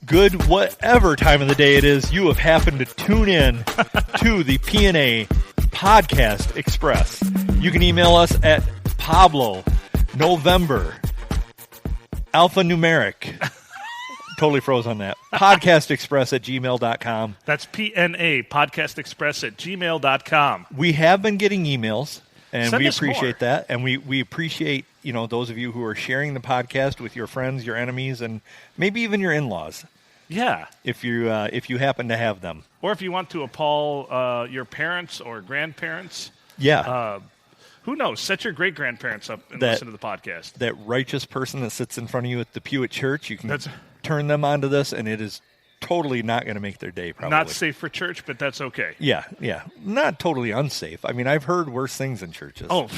good whatever time of the day it is you have happened to tune in to the P&A Podcast Express. You can email us at Pablo November Alphanumeric. Totally froze on that. Podcastexpress@gmail.com. That's PNA, podcastexpress@gmail.com. We have been getting emails, and Send we us appreciate more. that. And we appreciate, those of you who are sharing the podcast with your friends, your enemies, and maybe even your in-laws, Yeah. if you happen to have them. Or if you want to appall your parents or grandparents. Yeah. Who knows? Set your great-grandparents up and That- listen to the podcast. That righteous person that sits in front of you at the pew at church, you can That's- turn them onto this, and it is totally not going to make their day, probably. Not safe for church, but that's okay. Yeah. Not totally unsafe. I mean, I've heard worse things in churches. Oh,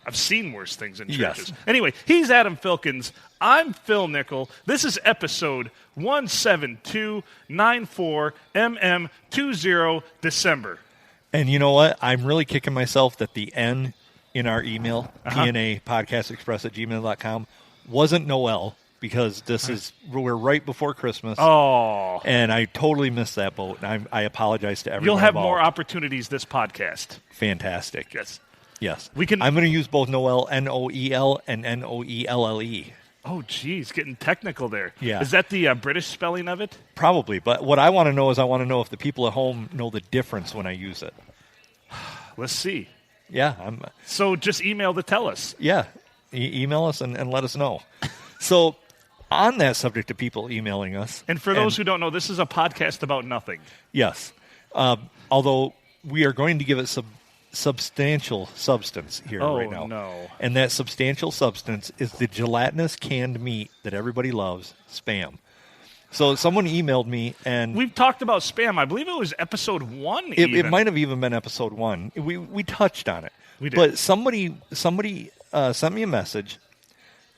I've seen worse things in Yes. churches. Anyway, he's Adam Filkins. I'm Phil Nickel. This is episode 17294MM20 December. And you know what? I'm really kicking myself that the N in our email, PNA podcastexpress@gmail.com, wasn't Noel, because we're right before Christmas. Oh. And I totally missed that boat. And I apologize to everyone You'll have involved. more opportunities this podcast. Fantastic. Yes. Yes. We can- I'm going to use both Noel, Noel, and Noelle. Oh, geez, getting technical there. Yeah. Is that the British spelling of it? Probably. But what I want to know is if the people at home know the difference when I use it. Let's see. Yeah. So just email to tell us. Yeah. Email us and let us know. So on that subject of people emailing us. And for those who don't know, this is a podcast about nothing. Yes. Although we are going to give it some substantial substance here right now. Oh, no. And that substantial substance is the gelatinous canned meat that everybody loves, Spam. So someone emailed me, and We've talked about Spam. I believe it was episode 1 it might have even been episode 1. We touched on it. We did. But somebody sent me a message,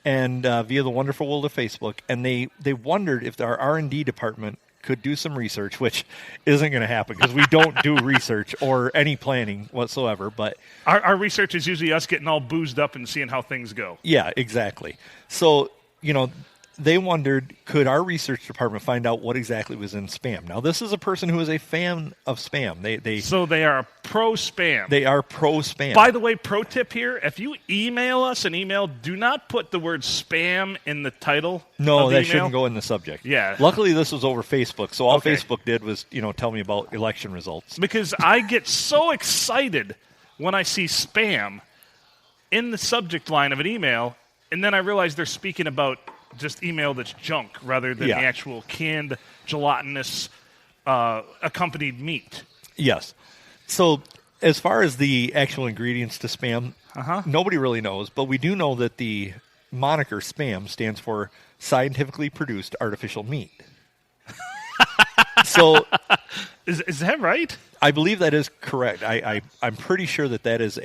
and via the wonderful world of Facebook, and they wondered if our R&D department could do some research, which isn't going to happen because we don't do research or any planning whatsoever. But Our research is usually us getting all boozed up and seeing how things go. yeah, exactly. So, they wondered, could our research department find out what exactly was in Spam? Now, this is a person who is a fan of Spam. So they are pro-Spam. They are pro-Spam. By the way, pro tip here, if you email us an email, do not put the word Spam in the title No, of the that email. shouldn't go in the subject. Yeah. Luckily, this was over Facebook, so all Okay. Facebook did was, tell me about election results. Because I get so excited when I see Spam in the subject line of an email, and then I realize they're speaking about just email that's junk rather than Yeah. the actual canned, gelatinous, accompanied meat. Yes. So, as far as the actual ingredients to Spam, nobody really knows, but we do know that the moniker Spam stands for scientifically produced artificial meat. So, Is that right? I believe that is correct. I'm pretty sure that is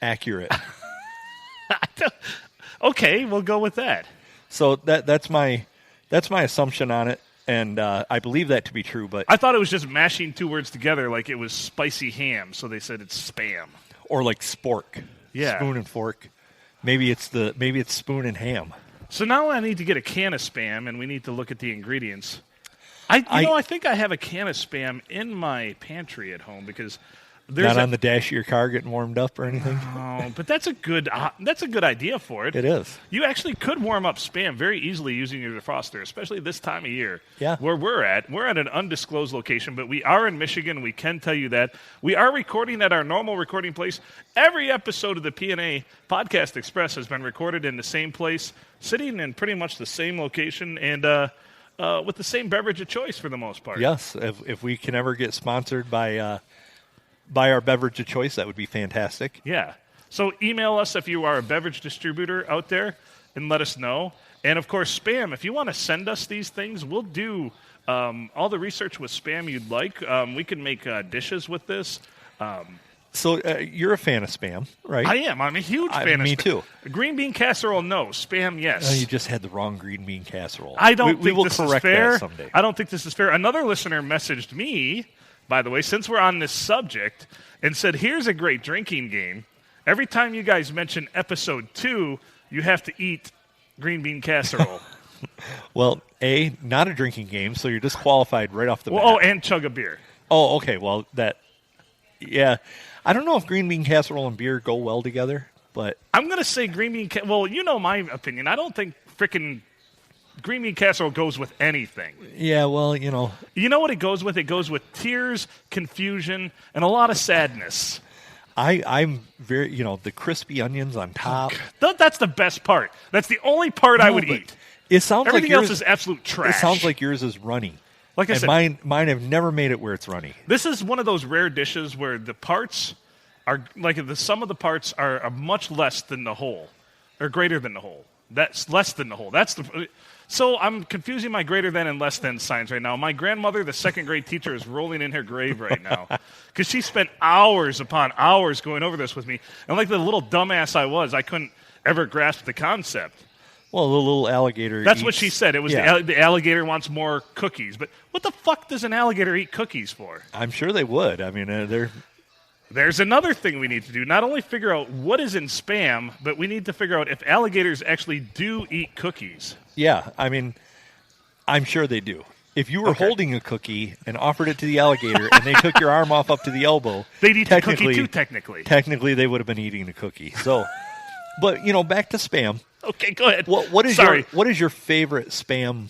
accurate. Okay, we'll go with that. So that's my assumption on it, and I believe that to be true. But I thought it was just mashing two words together like it was spicy ham, so they said it's Spam. or like spork, Yeah. spoon and fork. Maybe it's spoon and ham. So now I need to get a can of Spam, and we need to look at the ingredients. I think I have a can of Spam in my pantry at home because there's Not on the dash of your car getting warmed up or anything. Oh, but that's a good idea for it. It is. You actually could warm up Spam very easily using your defroster, especially this time of year. Yeah. Where we're at an undisclosed location, but we are in Michigan. We can tell you that. We are recording at our normal recording place. Every episode of the P&A Podcast Express has been recorded in the same place, sitting in pretty much the same location, and with the same beverage of choice for the most part. Yes. If we can ever get sponsored by our beverage of choice, that would be fantastic. Yeah. So email us if you are a beverage distributor out there and let us know. And, of course, Spam. If you want to send us these things, we'll do all the research with Spam you'd like. We can make dishes with this. So you're a fan of Spam, right? I am. I'm a huge fan of Spam. Me too. Green bean casserole, no. Spam, yes. You just had the wrong green bean casserole. I don't we think will this correct is fair. that someday. I don't think this is fair. Another listener messaged me, by the way, since we're on this subject, and said, here's a great drinking game. Every time you guys mention episode 2, you have to eat green bean casserole. Well, A, not a drinking game, so you're disqualified right off the bat. Oh, and chug a beer. Oh, okay. Well, yeah. I don't know if green bean casserole and beer go well together, but I'm going to say green bean well, you know my opinion. I don't think frickin' green bean casserole goes with anything. yeah, well, You know what it goes with? It goes with tears, confusion, and a lot of sadness. I'm very, the crispy onions on top. That's the best part. That's the only part I would but eat. It sounds Everything like else is absolute trash. It sounds like yours is runny. Like I and said, mine have never made it where it's runny. this is one of those rare dishes where the parts are like the sum of the parts are much less than the whole, or greater than the whole. That's less than the whole. So I'm confusing my greater than and less than signs right now. My grandmother, the second grade teacher, is rolling in her grave right now because she spent hours upon hours going over this with me. And like the little dumbass I was, I couldn't ever grasp the concept. Well, the little alligator. That's what she said. It was the alligator wants more cookies. But what the fuck does an alligator eat cookies for? I'm sure they would. I mean, they're. There's another thing we need to do. Not only figure out what is in Spam, but we need to figure out if alligators actually do eat cookies. Yeah, I mean, I'm sure they do. If you were holding a cookie and offered it to the alligator and they took your arm off up to the elbow, they'd eat the cookie too, technically. Technically, they would have been eating the cookie. So, but, back to Spam. Okay, go ahead. What is your favorite Spam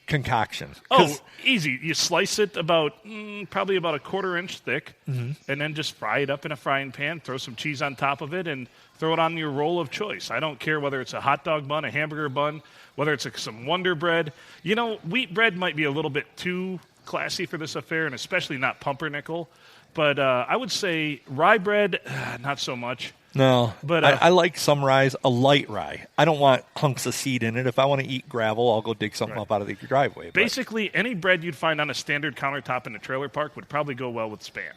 concoction? Oh, easy. You slice it probably about a 1/4 inch thick, and then just fry it up in a frying pan, throw some cheese on top of it, and throw it on your roll of choice. I don't care whether it's a hot dog bun, a hamburger bun, whether it's some Wonder Bread. Wheat bread might be a little bit too classy for this affair, and especially not pumpernickel. But I would say rye bread, not so much. No, but I like some rye, a light rye. I don't want hunks of seed in it. If I want to eat gravel, I'll go dig something up out of the driveway. Basically, any bread you'd find on a standard countertop in a trailer park would probably go well with Spam.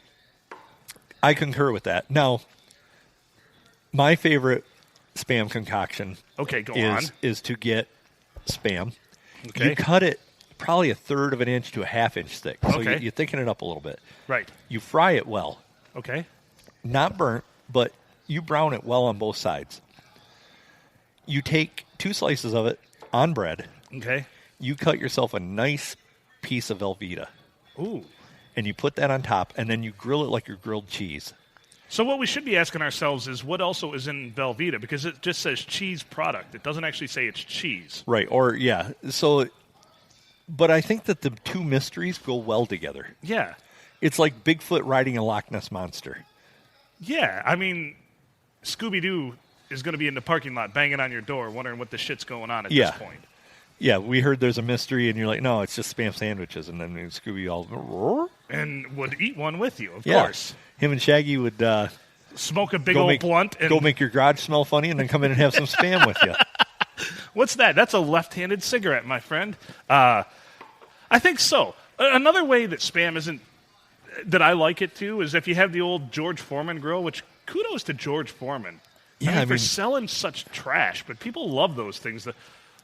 I concur with that. Now, my favorite Spam concoction is to get Spam. Okay. You cut it probably 1/3 of an inch to a 1/2 inch thick. So you're thickening it up a little bit. Right. You fry it well. Okay. Not burnt, but you brown it well on both sides. You take 2 slices of it on bread. Okay. You cut yourself a nice piece of Velveeta. Ooh. And you put that on top, and then you grill it like your grilled cheese. So what we should be asking ourselves is what also is in Velveeta, because it just says cheese product. It doesn't actually say it's cheese. Right, but I think that the two mysteries go well together. Yeah. It's like Bigfoot riding a Loch Ness Monster. Yeah, I mean, Scooby-Doo is going to be in the parking lot banging on your door wondering what the shit's going on at this point. Yeah, we heard there's a mystery, and you're like, no, it's just Spam sandwiches. And then Scooby all... Roar? And would eat one with you, of course. Him and Shaggy would... smoke a big old blunt. And go make your garage smell funny, and then come in and have some Spam with you. What's that? That's a left-handed cigarette, my friend. I think so. Another way that Spam isn't... that I like it, too, is if you have the old George Foreman grill, which kudos to George Foreman. Yeah, for selling such trash, but people love those things.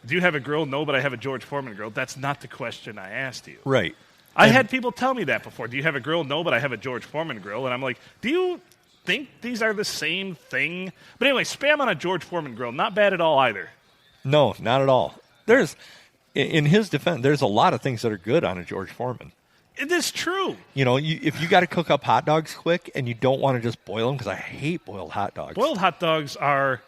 Do you have a grill? No, but I have a George Foreman grill. That's not the question I asked you. Right. I had people tell me that before. Do you have a grill? No, but I have a George Foreman grill. And I'm like, do you think these are the same thing? But anyway, Spam on a George Foreman grill, not bad at all either. No, not at all. In his defense, there's a lot of things that are good on a George Foreman. It is true. If you got to cook up hot dogs quick and you don't want to just boil them, because I hate boiled hot dogs. Boiled hot dogs are...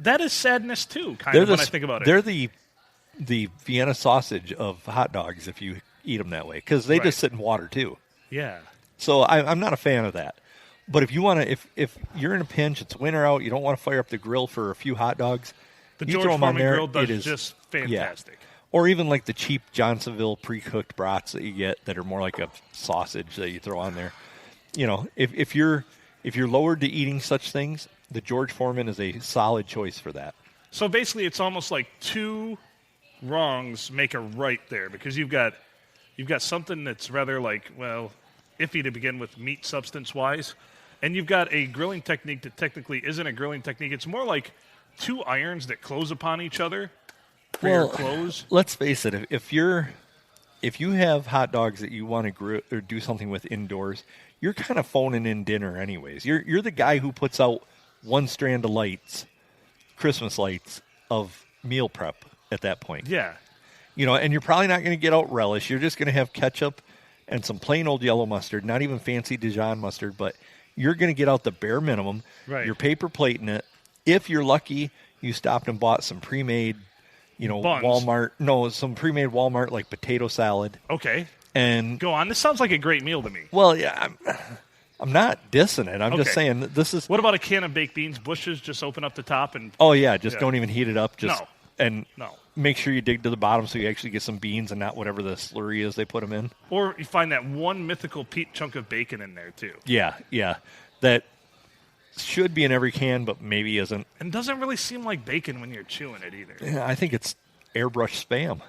that is sadness, too, when I think about it. They're the Vienna sausage of hot dogs if you eat them that way, because they just sit in water, too. Yeah. So I'm not a fan of that. But if you want to, if you're in a pinch, it's winter out, you don't want to fire up the grill for a few hot dogs, the you George throw them Foreman on there, grill does it is just fantastic. Yeah. Or even like the cheap Johnsonville pre-cooked brats that you get that are more like a sausage that you throw on there. If you're lowered to eating such things, the George Foreman is a solid choice for that. So basically, it's almost like two wrongs make a right there, because you've got something that's rather iffy to begin with meat substance-wise, and you've got a grilling technique that technically isn't a grilling technique. It's more like two irons that close upon each other for your clothes. Let's face it, if you have hot dogs that you want to grill or do something with indoors, you're kind of phoning in dinner anyways. You're the guy who puts out one strand of lights, Christmas lights, of meal prep at that point. Yeah. And you're probably not going to get out relish. You're just going to have ketchup and some plain old yellow mustard, not even fancy Dijon mustard, but you're going to get out the bare minimum. Right. You're paper plating it. If you're lucky, you stopped and bought some pre-made, Buns. some pre-made Walmart like potato salad. Okay. And go on. This sounds like a great meal to me. Well, yeah, I'm not dissing it. I'm just saying that this is. What about a can of baked beans, Bush's? Just open up the top and. Oh yeah, don't even heat it up. No. Make sure you dig to the bottom so you actually get some beans and not whatever the slurry is they put them in. Or you find that one mythical chunk of bacon in there too. Yeah, that should be in every can, but maybe isn't. And doesn't really seem like bacon when you're chewing it either. Yeah, I think it's airbrush Spam.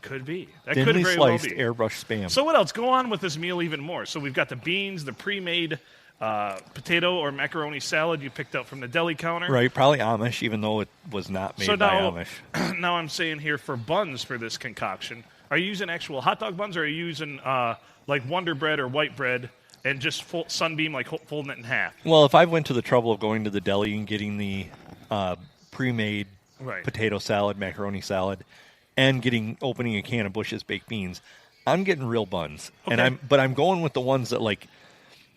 Could be. That Thinly could very well sliced be. airbrush Spam. So what else? Go on with this meal even more. So we've got the beans, the pre-made potato or macaroni salad you picked up from the deli counter. Right, probably Amish, even though it was not made by Amish. Now I'm saying here for buns for this concoction, are you using actual hot dog buns or are you using like Wonder Bread or white bread and just Sunbeam, like folding it in half? Well, if I went to the trouble of going to the deli and getting the pre-made potato salad, macaroni salad, and opening a can of Bush's baked beans, I'm getting real buns. Okay. But I'm going with the ones that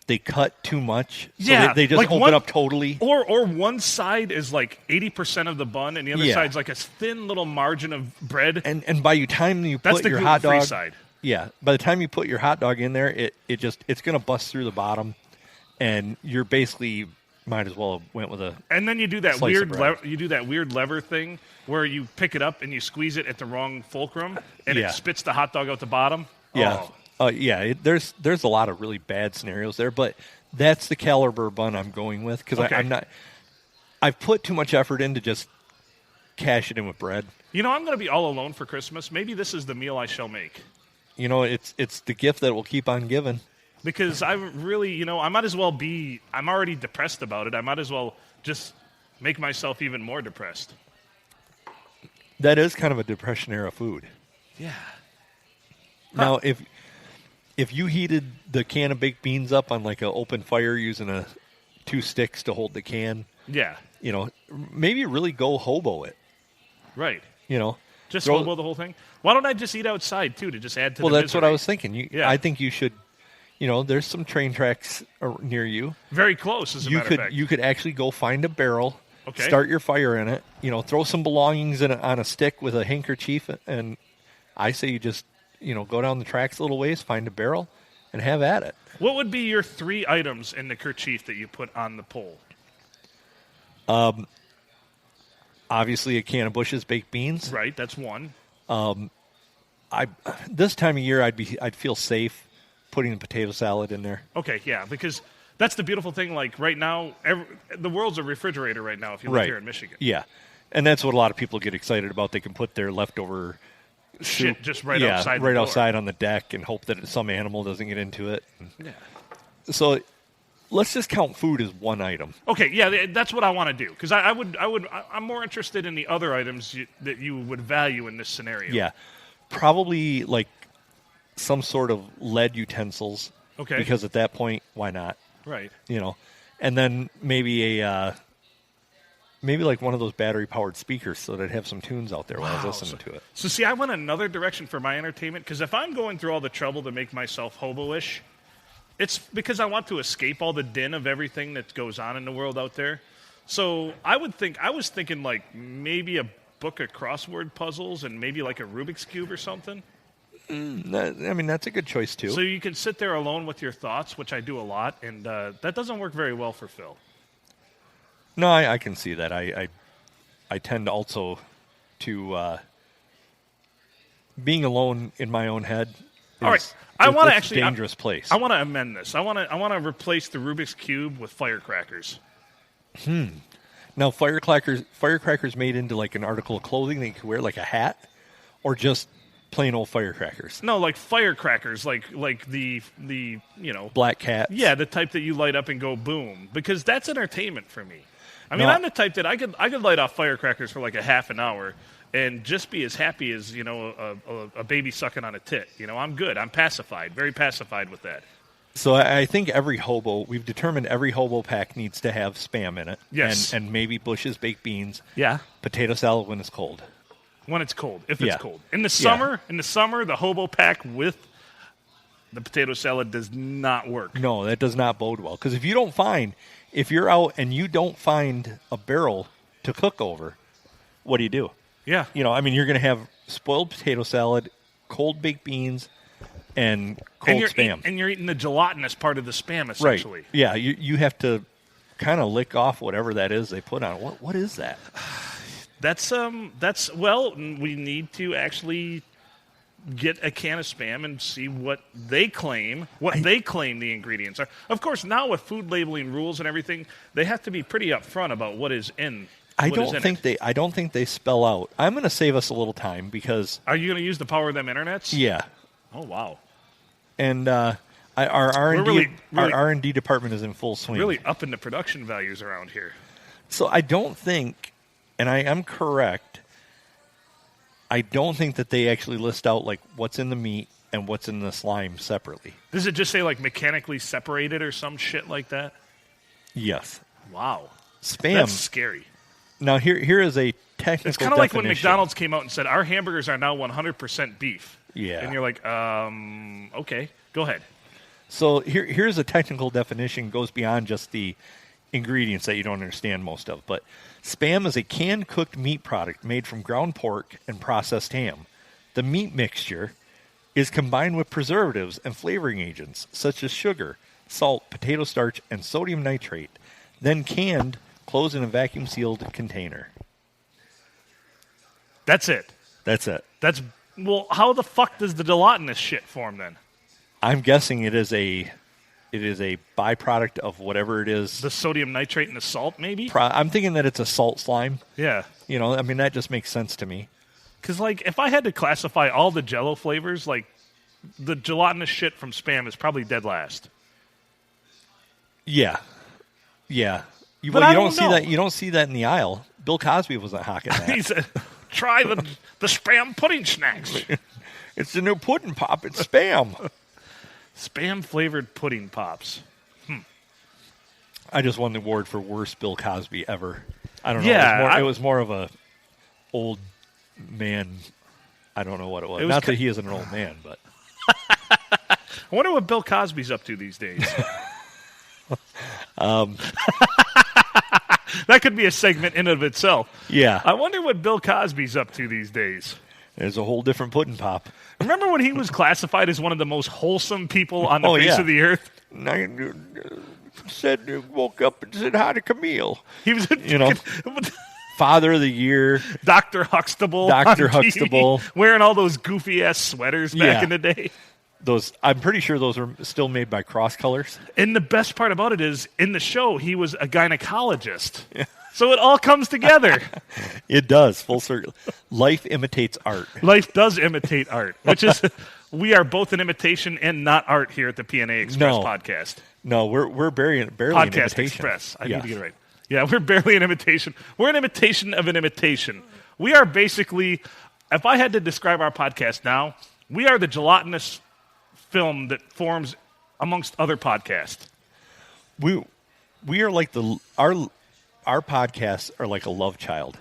they cut too much. So Yeah, they just open up totally. Or one side is like 80% of the bun, and the other side's like a thin little margin of bread. And by the time you That's put the your hot dog side. Yeah, by the time you put your hot dog in there, it's going to bust through the bottom, and you're basically might as well have went with a. And then you do that weird lever thing where you pick it up and you squeeze it at the wrong fulcrum, and it spits the hot dog out the bottom. Yeah. Oh. There's a lot of really bad scenarios there, but that's the caliber bun I'm going with because I'm not. I've put too much effort in to just cash it in with bread. I'm going to be all alone for Christmas. Maybe this is the meal I shall make. It's the gift that will keep on giving. Because I really, I might as well be. I'm already depressed about it. I might as well just make myself even more depressed. That is kind of a depression era food. Yeah. Now, if you heated the can of baked beans up on like an open fire using 2 sticks to hold the can, maybe really go hobo it. Right. Just throw hobo the whole thing. Why don't I just eat outside too to just add to the that's misery? what I was thinking. I think you should. There's some train tracks near you. Very close, as a matter of fact. You could actually go find a barrel. Okay. Start your fire in it. Throw some belongings on a stick with a handkerchief, and I say you just go down the tracks a little ways, find a barrel, and have at it. What would be your 3 items in the kerchief that you put on the pole? Obviously, a can of Bush's baked beans. Right, that's one. This time of year, I'd feel safe putting the potato salad in there. Okay, yeah, because that's the beautiful thing. Like right now, the world's a refrigerator right now. If you live here in Michigan, yeah, and that's what a lot of people get excited about. They can put their leftover shit just outside on the deck and hope that some animal doesn't get into it. Yeah. So let's just count food as one item. Okay, yeah, that's what I want to do because I'm more interested in the other items that you would value in this scenario. Yeah, probably like some sort of lead utensils. Okay. Because at that point, why not? Right. And then maybe maybe like one of those battery-powered speakers so that I'd have some tunes out there while I was listening to it. So see, I went another direction for my entertainment because if I'm going through all the trouble to make myself hobo-ish, it's because I want to escape all the din of everything that goes on in the world out there. So I was thinking like maybe a book of crossword puzzles and maybe like a Rubik's Cube or something. That's a good choice, too. So you can sit there alone with your thoughts, which I do a lot, and that doesn't work very well for Phil. No, I can see that. I tend also to being alone in my own head. All right, I want to actually dangerous place. I want to amend this. I want to replace the Rubik's Cube with firecrackers. Now, firecrackers made into like an article of clothing that you could wear, like a hat, or just plain old firecrackers. No, like firecrackers, like the Black Cat. Yeah, the type that you light up and go boom, because that's entertainment for me. I'm the type that I could light off firecrackers for like a half an hour and just be as happy as a baby sucking on a tit. I'm good. I'm pacified, very pacified with that. So I think we've determined every hobo pack needs to have Spam in it. Yes. And maybe Bush's baked beans. Yeah. Potato salad when it's cold. When it's cold, if it's Yeah. cold. In the summer, the hobo pack with the potato salad does not work. No, that does not bode well. Because if you're out and you don't find a barrel to cook over, what do you do? Yeah. You're going to have spoiled potato salad, cold baked beans, and cold Spam. And you're eating the gelatinous part of the Spam, Right. essentially. Yeah, you have to kind of lick off whatever that is they put on it. What is that? We need to actually get a can of Spam and see what they claim the ingredients are. Of course, now with food labeling rules and everything, they have to be pretty upfront about what is in. I don't think they spell out. I'm going to save us a little time because. Are you going to use the power of them internets? Yeah. Oh wow. And our R&D department is in full swing. Really upping the production values around here. So I don't think, and I am correct, I don't think that they actually list out like what's in the meat and what's in the slime separately. Does it just say like mechanically separated or some shit like that? Yes. Wow. Spam. That's scary. Now here is a technical. It's kind of like when McDonald's came out and said our hamburgers are now 100% beef. Yeah. And you're like, okay, go ahead. So here's a technical definition, goes beyond just the ingredients that you don't understand most of. But Spam is a canned cooked meat product made from ground pork and processed ham. The meat mixture is combined with preservatives and flavoring agents such as sugar, salt, potato starch, and sodium nitrate, then canned, closed in a vacuum-sealed container. That's it. Well, how the fuck does the gelatinous shit form then? I'm guessing it is a byproduct of whatever it is. The sodium nitrate and the salt, maybe? I'm thinking that it's a salt slime. Yeah. That just makes sense to me. Because, if I had to classify all the Jell-O flavors, the gelatinous shit from Spam is probably dead last. Yeah. Yeah. You But I don't don't see know. that. You don't see that in the aisle. Bill Cosby wasn't hawking that. He said, try the Spam pudding snacks. It's the new pudding pop. It's Spam. Spam-flavored pudding pops. I just won the award for worst Bill Cosby ever. I don't know. Yeah, it was more of a old man. I don't know what it was. It was Not that he isn't an old man, but I wonder what Bill Cosby's up to these days. That could be a segment in and of itself. yeah, I wonder what Bill Cosby's up to these days. there's a whole different pudding pop. Remember when he was classified as one of the most wholesome people on the Oh, face yeah. of the earth? Woke up and said hi to Camille. He was, Father of the Year. Dr. Huxtable. Dr. on TV, Huxtable. wearing all those goofy ass sweaters back Yeah. in the day. I'm pretty sure those are still made by Cross Colors. And the best part about it is, in the show, he was a gynecologist. So it all comes together. It does, full circle. Life imitates art. Life does imitate art, which is, we are both an imitation and not art here at the PNA Express No. podcast. No, we're barely an Podcast imitation. Express. I Yeah. need to get it right. Yeah, we're barely an imitation. We're an imitation of an imitation. We are basically, if I had to describe our podcast now, we are the gelatinous film that forms amongst other podcasts. We are like our podcasts are like a love child.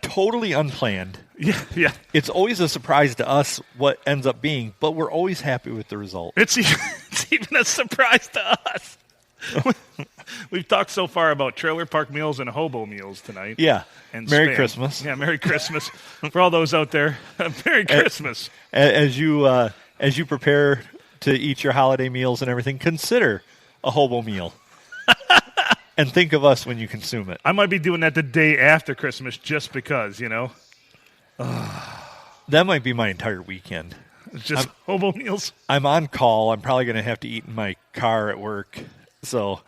Totally unplanned. Yeah. It's always a surprise to us what ends up being, but we're always happy with the result. It's even a surprise to us. We've talked so far about trailer park meals and hobo meals tonight. Yeah. And Merry Spam. Christmas. Yeah, Merry Christmas. For all those out there, Merry Christmas. As you prepare to eat your holiday meals and everything, consider a hobo meal. And think of us when you consume it. I might be doing that the day after Christmas just because, That might be my entire weekend. It's just hobo meals. I'm on call. I'm probably going to have to eat in my car at work. So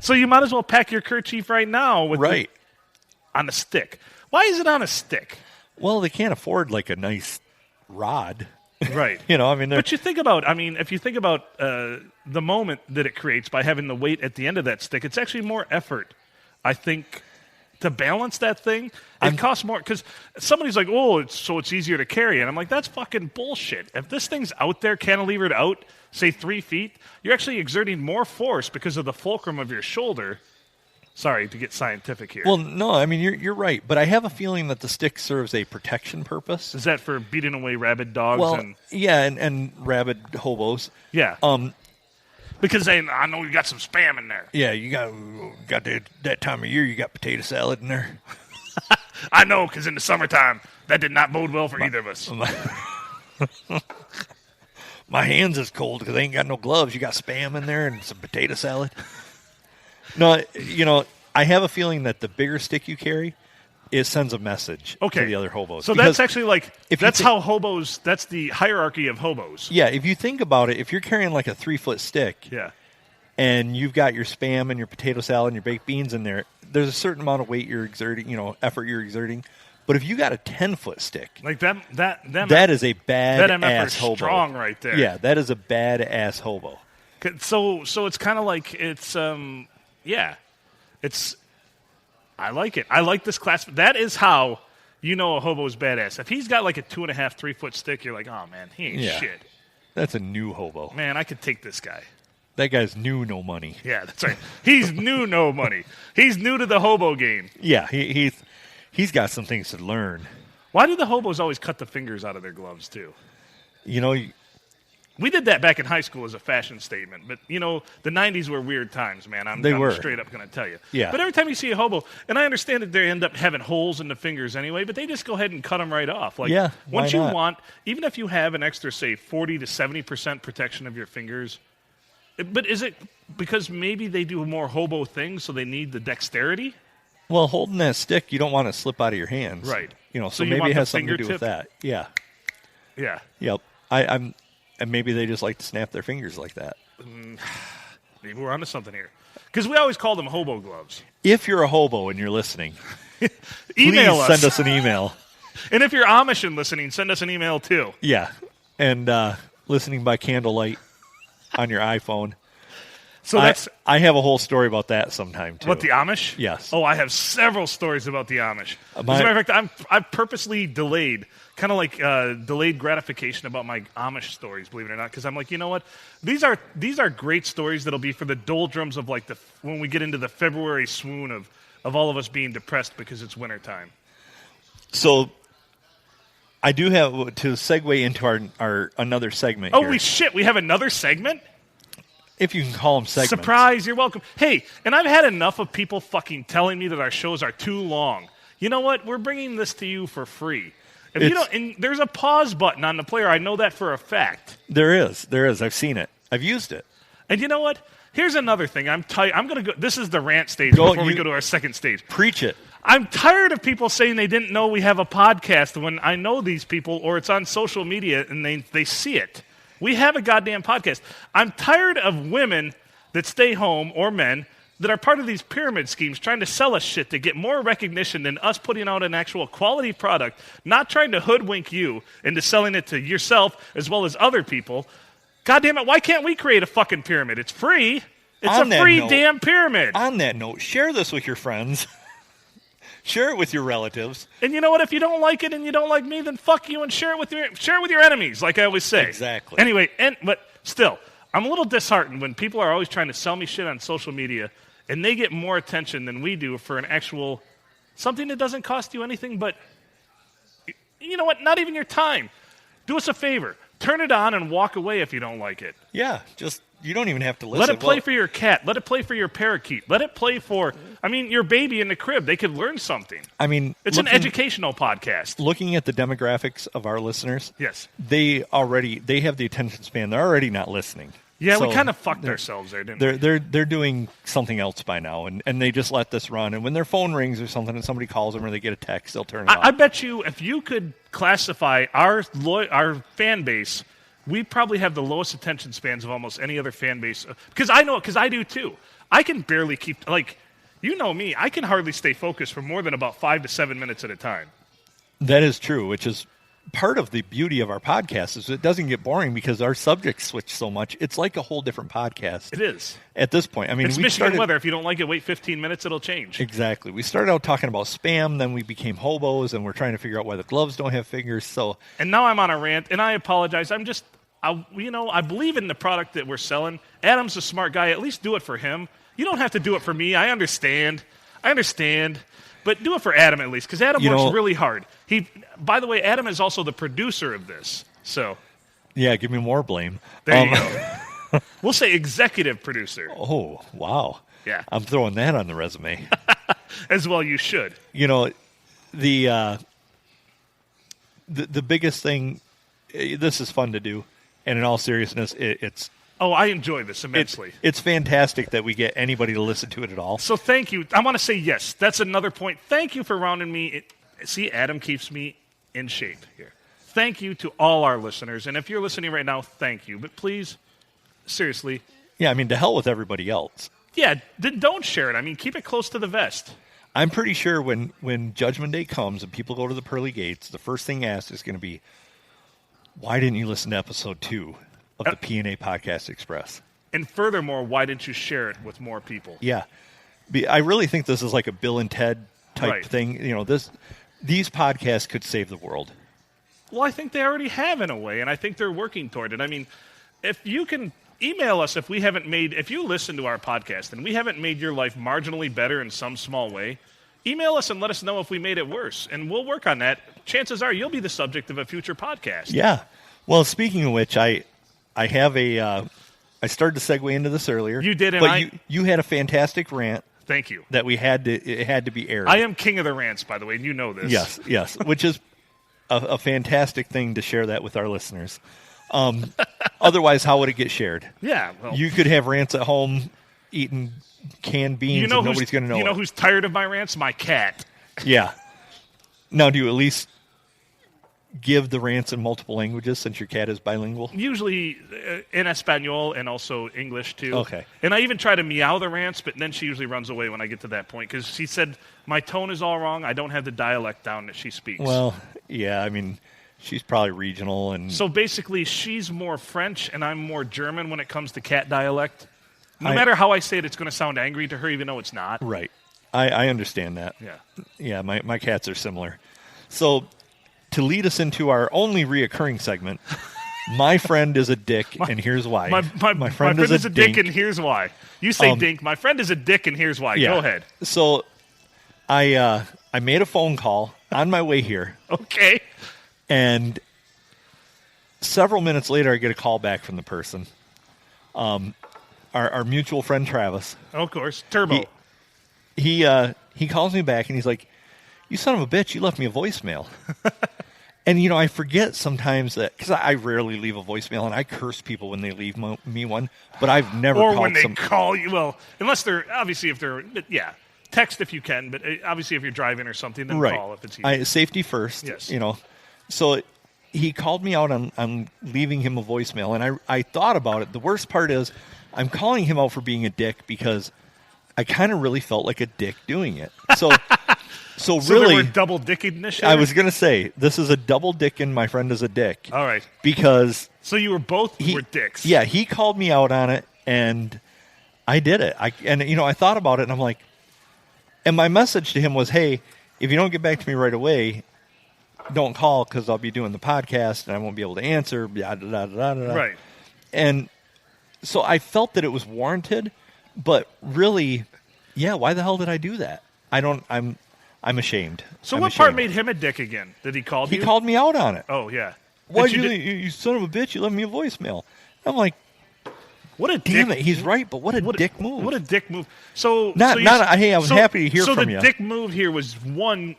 So you might as well pack your kerchief right now with right. on a stick. Why is it on a stick? Well, they can't afford like a nice rod. Right. But you think about, if you think about the moment that it creates by having the weight at the end of that stick, it's actually more effort, I think, to balance that thing. It costs more because somebody's like, it's easier to carry. And I'm like, that's fucking bullshit. If this thing's out there, cantilevered out, say 3 feet, you're actually exerting more force because of the fulcrum of your shoulder Sorry to get scientific here. Well, no, I mean you're right, but I have a feeling that the stick serves a protection purpose. Is that for beating away rabid dogs? Well, yeah, and rabid hobos. Yeah. Because I know you got some spam in there. Yeah, you got that time of year. You got potato salad in there. I know, because in the summertime, that did not bode well for either of us. My hands is cold because I ain't got no gloves. You got spam in there and some potato salad. No, I have a feeling that the bigger stick you carry, it sends a message to the other hobos. So because that's actually how hobos, that's the hierarchy of hobos. Yeah, if you think about it, if you're carrying like a 3-foot stick, and you've got your spam and your potato salad and your baked beans in there, there's a certain amount of weight you're exerting, effort you're exerting. But if you got a 10-foot stick, like that is a bad-ass hobo. Strong right there. Yeah, that is a bad-ass hobo. So it's kind of like it's I like it. I like this class. That is how you know a hobo is badass. If he's got like a 2.5, 3-foot stick, you're like, oh man, he ain't shit. That's a new hobo. Man, I could take this guy. That guy's new, no money. Yeah, that's right. He's new, no money. He's new to the hobo game. Yeah, he's got some things to learn. Why do the hobos always cut the fingers out of their gloves too? We did that back in high school as a fashion statement, but, the 90s were weird times, man. I'm straight up going to tell you. Yeah. But every time you see a hobo, and I understand that they end up having holes in the fingers anyway, but they just go ahead and cut them right off. Once you want, even if you have an extra, say, 40 to 70% protection of your fingers, but is it because maybe they do more hobo things, so they need the dexterity? Well, holding that stick, you don't want to slip out of your hands. Right. So maybe it has something to do with that. Yeah. Yeah. Yep. And maybe they just like to snap their fingers like that. Maybe we're onto something here. Because we always call them hobo gloves. If you're a hobo and you're listening, email please us. Send us an email. And if you're Amish and listening, send us an email too. Yeah. And listening by candlelight on your iPhone. So I have a whole story about that sometime too. What, the Amish? Yes. Oh, I have several stories about the Amish. As a matter of fact, I've purposely delayed, kind of like delayed gratification about my Amish stories, believe it or not, because I'm like, you know what? These are great stories that'll be for the doldrums of when we get into the February swoon of all of us being depressed because it's wintertime. So I do have to segue into our another segment. Holy shit, we have another segment? If you can call them segments. Surprise, you're welcome. Hey, and I've had enough of people fucking telling me that our shows are too long. You know what? We're bringing this to you for free. If you don't, and there's a pause button on the player. I know that for a fact. There is. I've seen it. I've used it. And you know what? Here's another thing. I'm going to go. This is the rant stage before we go to our second stage. Preach it. I'm tired of people saying they didn't know we have a podcast when I know these people or it's on social media and they see it. We have a goddamn podcast. I'm tired of women that stay home, or men, that are part of these pyramid schemes trying to sell us shit to get more recognition than us putting out an actual quality product, not trying to hoodwink you into selling it to yourself as well as other people. God damn it, why can't we create a fucking pyramid? It's free. It's a free damn pyramid. On that note, share this with your friends. Share it with your relatives. And you know what? If you don't like it and you don't like me, then fuck you and share it with your enemies, like I always say. Exactly. Anyway, but still, I'm a little disheartened when people are always trying to sell me shit on social media and they get more attention than we do for an actual something that doesn't cost you anything but, you know what? Not even your time. Do us a favor. Turn it on and walk away if you don't like it. Yeah, you don't even have to listen. Let it play for your cat. Let it play for your parakeet. Let it play for, your baby in the crib. They could learn something. It's an educational podcast. Looking at the demographics of our listeners, yes, they have the attention span. They're already not listening. Yeah, so we kind of fucked ourselves there, didn't we? They're doing something else by now, and they just let this run. And when their phone rings or something, and somebody calls them or they get a text, they'll turn it off. I bet you if you could classify our fan base, we probably have the lowest attention spans of almost any other fan base. Because I do too. I can barely keep, you know me, I can hardly stay focused for more than about 5 to 7 minutes at a time. That is true, which is part of the beauty of our podcast is it doesn't get boring because our subjects switch so much. It's like a whole different podcast. It is. At this point. It's Michigan weather. If you don't like it, wait 15 minutes, it'll change. Exactly. We started out talking about spam, then we became hobos, and we're trying to figure out why the gloves don't have fingers. And now I'm on a rant, and I apologize. I believe in the product that we're selling. Adam's a smart guy. At least do it for him. You don't have to do it for me. I understand. But do it for Adam at least, because Adam works really hard. By the way, Adam is also the producer of this. So, yeah, give me more blame. There you go. We'll say executive producer. Oh, wow. Yeah. I'm throwing that on the resume. As well you should. The biggest thing, this is fun to do, and in all seriousness, it's... Oh, I enjoy this immensely. It's fantastic that we get anybody to listen to it at all. So thank you. I want to say yes. That's another point. Thank you for rounding me. See, Adam keeps me in shape here. Thank you to all our listeners. And if you're listening right now, thank you. But please, seriously. Yeah, I mean, to hell with everybody else. Yeah, don't share it. I mean, keep it close to the vest. I'm pretty sure when Judgment Day comes and people go to the pearly gates, the first thing asked is going to be, why didn't you listen to episode 2 of the P&A Podcast Express? And furthermore, why didn't you share it with more people? Yeah. I really think this is like a Bill and Ted type thing. These podcasts could save the world. Well, I think they already have in a way, and I think they're working toward it. I mean, if you can email us if you listen to our podcast and we haven't made your life marginally better in some small way, email us and let us know if we made it worse, and we'll work on that. Chances are you'll be the subject of a future podcast. Yeah. Well, speaking of which, I have I started to segue into this earlier. You did, but you had a fantastic rant. Thank you. That it had to be aired. I am king of the rants, by the way, and you know this. Yes, which is a fantastic thing to share that with our listeners. Otherwise, how would it get shared? Yeah, well, you could have rants at home eating canned beans, and nobody's going to know. You know who's tired of my rants? My cat. Yeah. Now, do you at least give the rants in multiple languages since your cat is bilingual? Usually in Espanol and also English, too. Okay. And I even try to meow the rants, but then she usually runs away when I get to that point because she said my tone is all wrong. I don't have the dialect down that she speaks. Well, yeah, I mean, she's probably regional. So basically, she's more French and I'm more German when it comes to cat dialect. No matter how I say it, it's going to sound angry to her, even though it's not. Right. I understand that. Yeah. Yeah, my cats are similar. So to lead us into our only reoccurring segment, my friend is a dick, and here's why. My friend is a dick, and here's why. You say dink. My friend is a dick, and here's why. Yeah. Go ahead. So I made a phone call on my way here. Okay. And several minutes later, I get a call back from the person. Our mutual friend, Travis. Oh, of course. Turbo. He calls me back, and he's like, "You son of a bitch, you left me a voicemail." And, I forget sometimes that, because I rarely leave a voicemail, and I curse people when they leave me one, but I've never called when they call you, well, unless they're, obviously text if you can, but obviously if you're driving or something, then call if it's easy. Safety first, yes. So he called me out on leaving him a voicemail, and I thought about it. The worst part is I'm calling him out for being a dick because I kind of really felt like a dick doing it. So really, there were double dicking. I was going to say, this is a double dick and my friend is a dick. All right. Because... So you were both were dicks. Yeah, he called me out on it, and I did it. I thought about it, and I'm like... And my message to him was, hey, if you don't get back to me right away, don't call, because I'll be doing the podcast, and I won't be able to answer, blah, blah, blah, blah. Right. And so I felt that it was warranted, but really, yeah, why the hell did I do that? I'm ashamed. So what part made him a dick again? Did he call you? He called me out on it. Oh, yeah. Why you son of a bitch, you left me a voicemail. I'm like, what a damn it, he's right, but what a dick move. What a dick move. Hey, I was happy to hear from you. So the dick move here was one,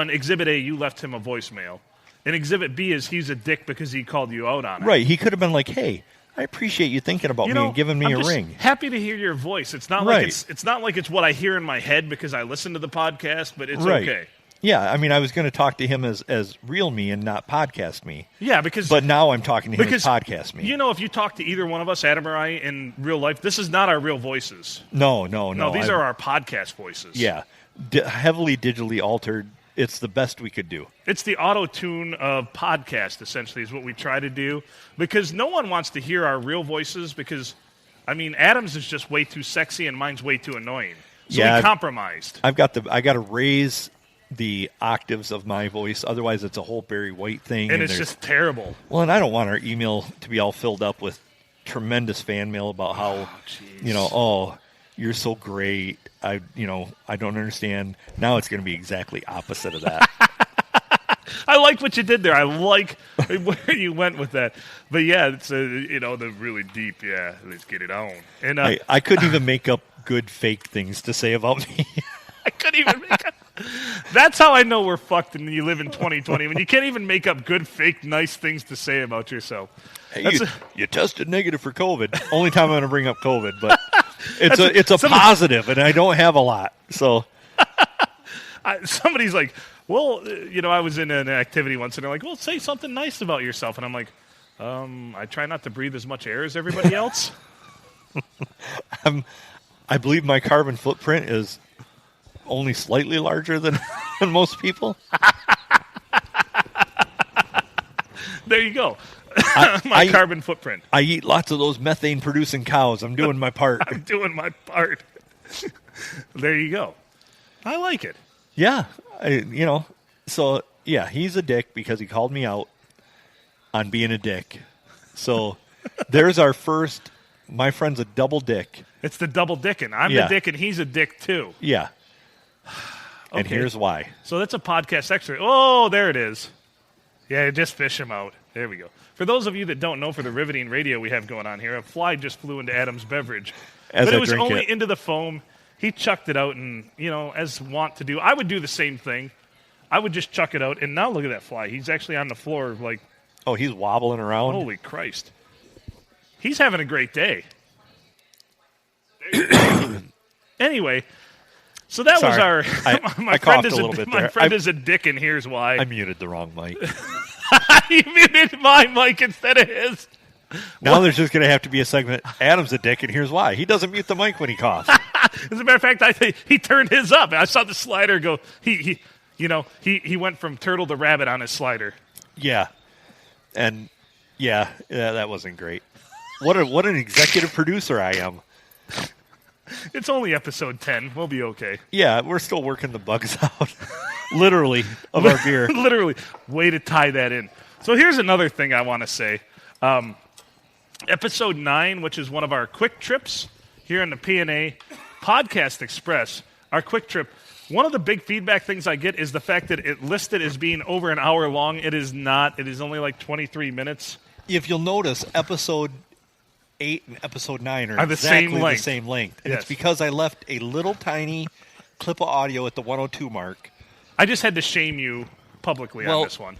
Exhibit A, you left him a voicemail. And Exhibit B is he's a dick because he called you out on it. Right. He could have been like, hey, I appreciate you thinking about me and giving me a ring. Happy to hear your voice. It's not like it's not like it's what I hear in my head because I listen to the podcast, but it's okay. Yeah, I mean, I was going to talk to him as real me and not podcast me. Yeah, but now I'm talking to him as podcast me. If you talk to either one of us, Adam or I, in real life, this is not our real voices. No. These are our podcast voices. Yeah, heavily digitally altered. It's the best we could do. It's the auto-tune of podcast, essentially, is what we try to do. Because no one wants to hear our real voices because, Adam's is just way too sexy and mine's way too annoying. So we compromised. I got to raise the octaves of my voice. Otherwise, it's a whole Barry White thing. And it's just terrible. Well, and I don't want our email to be all filled up with tremendous fan mail about how, you're so great. I don't understand. Now it's going to be exactly opposite of that. I like what you did there. I like where you went with that. But yeah, it's the really deep. Yeah, let's get it on. And I couldn't even make up good fake things to say about me. I couldn't even make up. That's how I know we're fucked and you live in 2020 when you can't even make up good, fake, nice things to say about yourself. Hey, you tested negative for COVID. Only time I'm going to bring up COVID, but it's a positive, and I don't have a lot. So somebody's like, well, I was in an activity once, and they're like, well, say something nice about yourself. And I'm like, I try not to breathe as much air as everybody else. I believe my carbon footprint is only slightly larger than most people. There you go. Carbon footprint. I eat lots of those methane-producing cows. I'm doing my part. I'm doing my part. There you go. I like it. Yeah. So, yeah, he's a dick because he called me out on being a dick. So there's our first, my friend's a double dick. It's the double dicking. I'm the dick and he's a dick too. Yeah. Okay. And here's why. So that's a podcast extra. Oh, there it is. Yeah, just fish him out. There we go. For those of you that don't know, for the riveting radio we have going on here, a fly just flew into Adam's beverage. But it was only into the foam. He chucked it out, and, as wont to do, I would do the same thing. I would just chuck it out, and now look at that fly. He's actually on the floor, like... Oh, he's wobbling around? Holy Christ. He's having a great day. Anyway... So that was our. My friend is a dick, and here's why. I muted the wrong mic. You muted my mic instead of his. Now there's just going to have to be a segment. Adam's a dick, and here's why. He doesn't mute the mic when he coughs. As a matter of fact, I think he turned his up. I saw the slider go. He went from turtle to rabbit on his slider. Yeah, and that wasn't great. What an executive producer I am. It's only episode 10. We'll be okay. Yeah, we're still working the bugs out. Literally, of our beer. Literally. Way to tie that in. So here's another thing I want to say. Episode 9, which is one of our quick trips here in the P&A Podcast Express, our quick trip, one of the big feedback things I get is the fact that it listed as being over an hour long. It is not. It is only like 23 minutes. If you'll notice, episode 8 and episode 9 are exactly the same length. And yes. It's because I left a little tiny clip of audio at the 102 mark. I just had to shame you publicly on this one.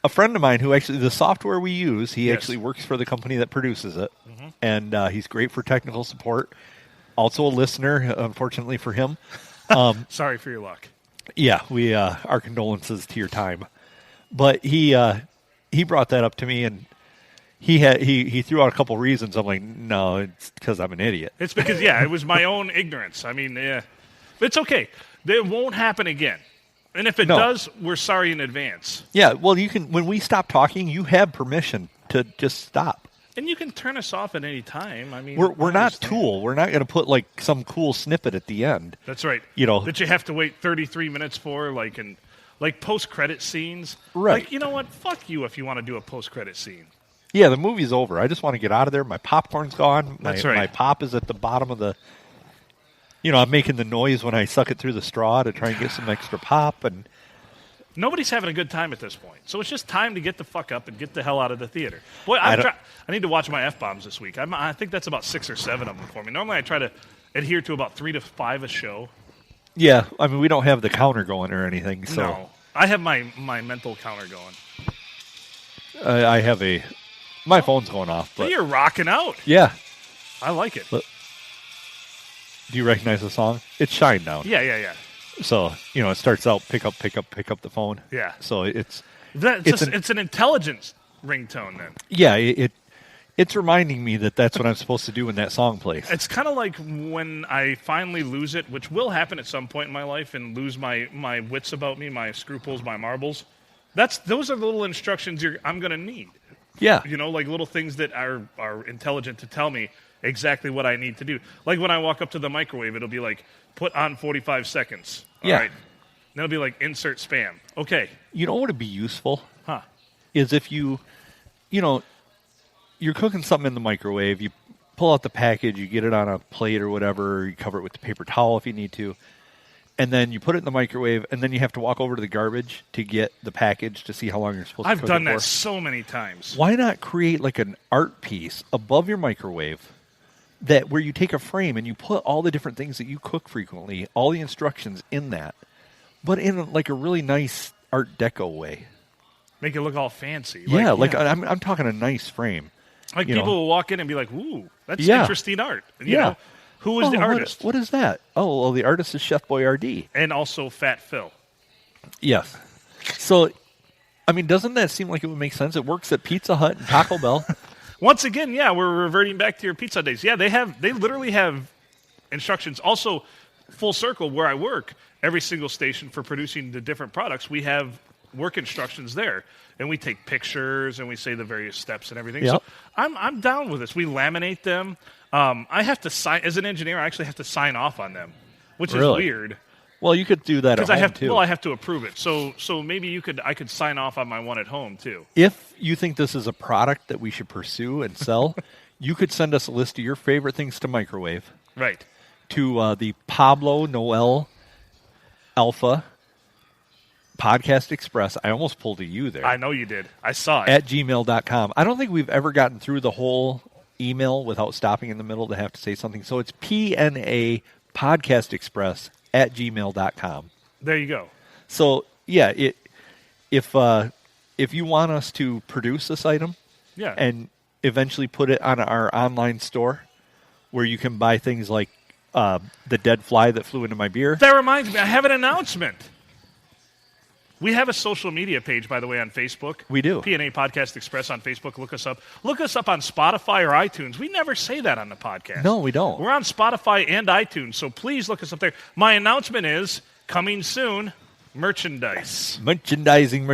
A friend of mine who actually, the software we use, he actually works for the company that produces it. Mm-hmm. And he's great for technical support. Also a listener, unfortunately for him. Sorry for your luck. Yeah, our condolences to your time. But he brought that up to me, and he threw out a couple reasons. I'm like, no, it's because I'm an idiot. It's because, it was my own ignorance. I mean, it's okay. It won't happen again. And if it does, we're sorry in advance. Yeah, well, you can. When we stop talking, you have permission to just stop. And you can turn us off at any time. I mean, we're not Tool. We're not going to put like some cool snippet at the end. That's right. That you have to wait 33 minutes for, like post-credit scenes. Right. Like, you know what? Fuck you if you want to do a post-credit scene. Yeah, the movie's over. I just want to get out of there. My popcorn's gone. That's right. My pop is at the bottom of the... I'm making the noise when I suck it through the straw to try and get some extra pop. And nobody's having a good time at this point. So it's just time to get the fuck up and get the hell out of the theater. Boy, I need to watch my F-bombs this week. I think that's about 6 or 7 of them for me. Normally I try to adhere to about 3 to 5 a show. Yeah, I mean, we don't have the counter going or anything. So. No, I have my mental counter going. I have my phone's going off. But you're rocking out. Yeah. I like it. But, do you recognize the song? It's Shinedown. Yeah. So, it starts out, pick up the phone. Yeah. So it's an intelligence ringtone then. Yeah, it's reminding me that that's what I'm supposed to do when that song plays. It's kind of like when I finally lose it, which will happen at some point in my life, and lose my wits about me, my scruples, my marbles. Those are the little instructions I'm going to need. Yeah. Like little things that are intelligent to tell me exactly what I need to do. Like when I walk up to the microwave, it'll be like, put on 45 seconds. All right. Then it'll be like, insert spam. Okay. You know what would be useful? Huh. Is if you're cooking something in the microwave, you pull out the package, you get it on a plate or whatever, or you cover it with the paper towel if you need to, and then you put it in the microwave, and then you have to walk over to the garbage to get the package to see how long you're supposed to cook it for. I've done that so many times. Why not create like an art piece above your microwave that where you take a frame and you put all the different things that you cook frequently, all the instructions in that, but in like a really nice Art Deco way. Make it look all fancy. Yeah, I'm talking a nice frame. Like you people know. will walk in and be like, "Ooh, that's Yeah. interesting art." You Yeah. know, who is the artist? What is that? Oh, well, the artist is Chef Boyardee. And also Fat Phil. Yes. So, I mean, doesn't that seem like it would make sense? It works at Pizza Hut and Taco Bell. Once again, yeah, we're reverting back to your pizza days. Yeah, they literally have instructions. Also, full circle where I work, every single station for producing the different products, we have work instructions there, and we take pictures and we say the various steps and everything. Yep. So I'm down with this. We laminate them. I have to sign as an engineer. I actually have to sign off on them, which is weird. Well, you could do that at home, too. Well, I have to approve it. So maybe I could sign off on my one at home, too. If you think this is a product that we should pursue and sell, you could send us a list of your favorite things to microwave. Right. To the Pablo Noel Alpha Podcast Express. I almost pulled a U there. I know you did. I saw it. At gmail.com. I don't think we've ever gotten through the whole email without stopping in the middle to have to say something. So it's PNA Podcast Express at gmail.com. There you go. So, yeah, if you want us to produce this item and eventually put it on our online store where you can buy things like the dead fly that flew into my beer. That reminds me, I have an announcement. We have a social media page, by the way, on Facebook. We do. PNA Podcast Express on Facebook. Look us up. Look us up on Spotify or iTunes. We never say that on the podcast. No, we don't. We're on Spotify and iTunes, so please look us up there. My announcement is, coming soon, merchandise. Merchandising.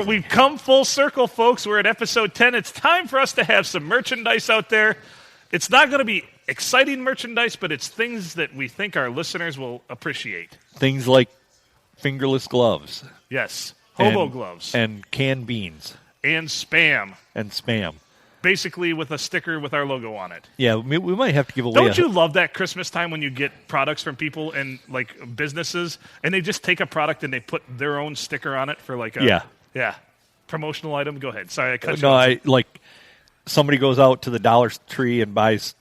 We've come full circle, folks. We're at episode 10. It's time for us to have some merchandise out there. It's not going to be exciting merchandise, but it's things that we think our listeners will appreciate. Things like fingerless gloves. Yes. Hobo gloves. And canned beans. And Spam. Basically with a sticker with our logo on it. Yeah, we might have to give away. Don't you love that Christmas time when you get products from people and like businesses and they just take a product and they put their own sticker on it for like a promotional item? Go ahead. Sorry, I cut you off. Somebody goes out to the Dollar Tree and buys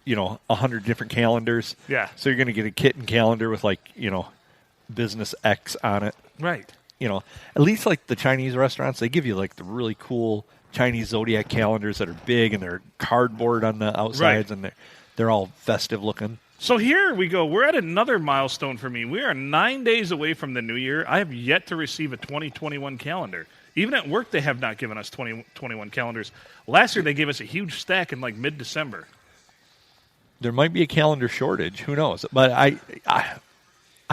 100 different calendars. Yeah. So you're going to get a kitten calendar with business X on it. Right. At least like the Chinese restaurants, they give you like the really cool Chinese zodiac calendars that are big and they're cardboard on the outsides and they're all festive looking. So here we go. We're at another milestone for me. We are 9 days away from the new year. I have yet to receive a 2021 calendar. Even at work, they have not given us 2021 calendars. Last year, they gave us a huge stack in like mid-December. There might be a calendar shortage. Who knows? But I